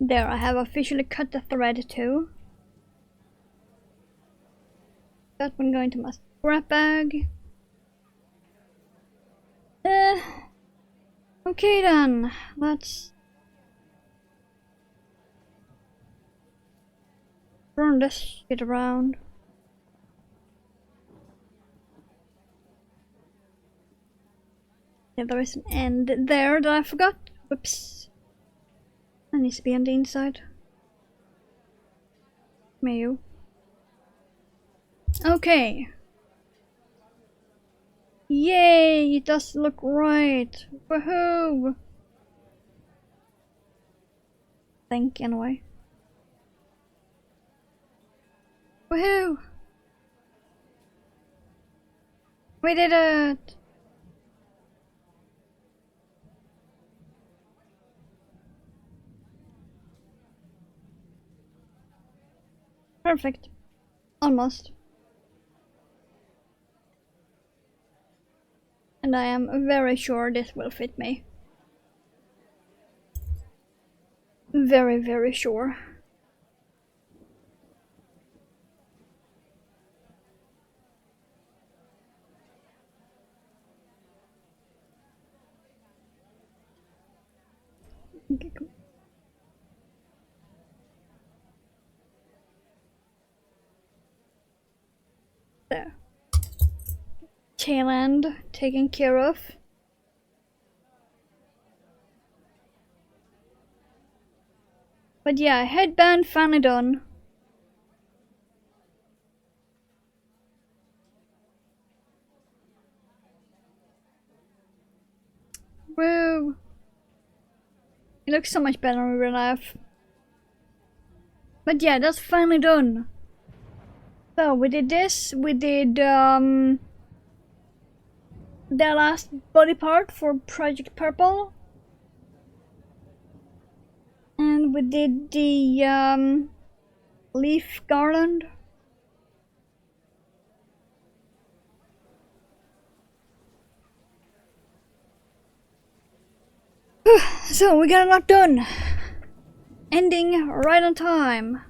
There, I have officially cut the thread too. That one going to my scrap bag. Okay then, let's turn this shit around. Yeah, there is an end there that I forgot. Whoops. That needs to be on the inside. Mayo. Okay. Yay, it does look right. Woohoo! Think anyway. Woohoo! We did it! Perfect. Almost. And I am very sure this will fit me. Very, very sure. Okay, cool. There. Tail end taken care of. But yeah, headband finally done. Woo! It looks so much better in real life. But yeah, that's finally done. So we did this, we did the last body part for Project Purple. And we did the leaf garland. So we got a lot done. Ending right on time.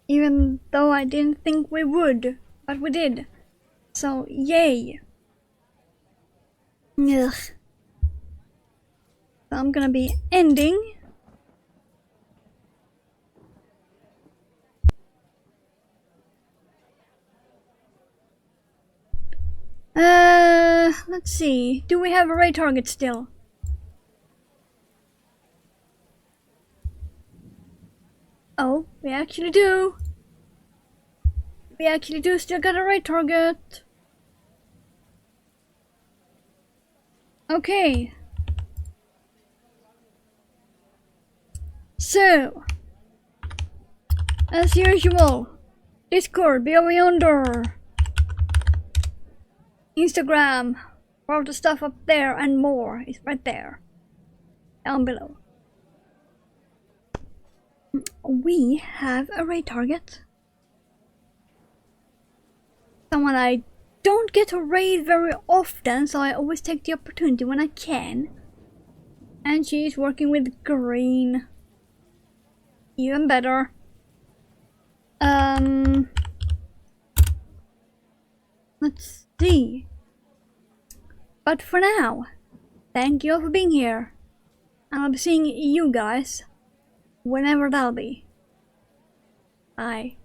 Even though I didn't think we would, but we did. So yay. Ugh. So I'm gonna be ending. Let's see. Do we have a raid target still? Oh, we actually do. We actually do still got a raid target. Okay. So, as usual, Discord, be over yonder. Instagram, all the stuff up there and more is right there. Down below. We have a raid target. Someone I don't get to raid very often, so I always take the opportunity when I can. And she's working with green. Even better. Let's see. But for now, thank you all for being here. And I'll be seeing you guys whenever that'll be. Bye.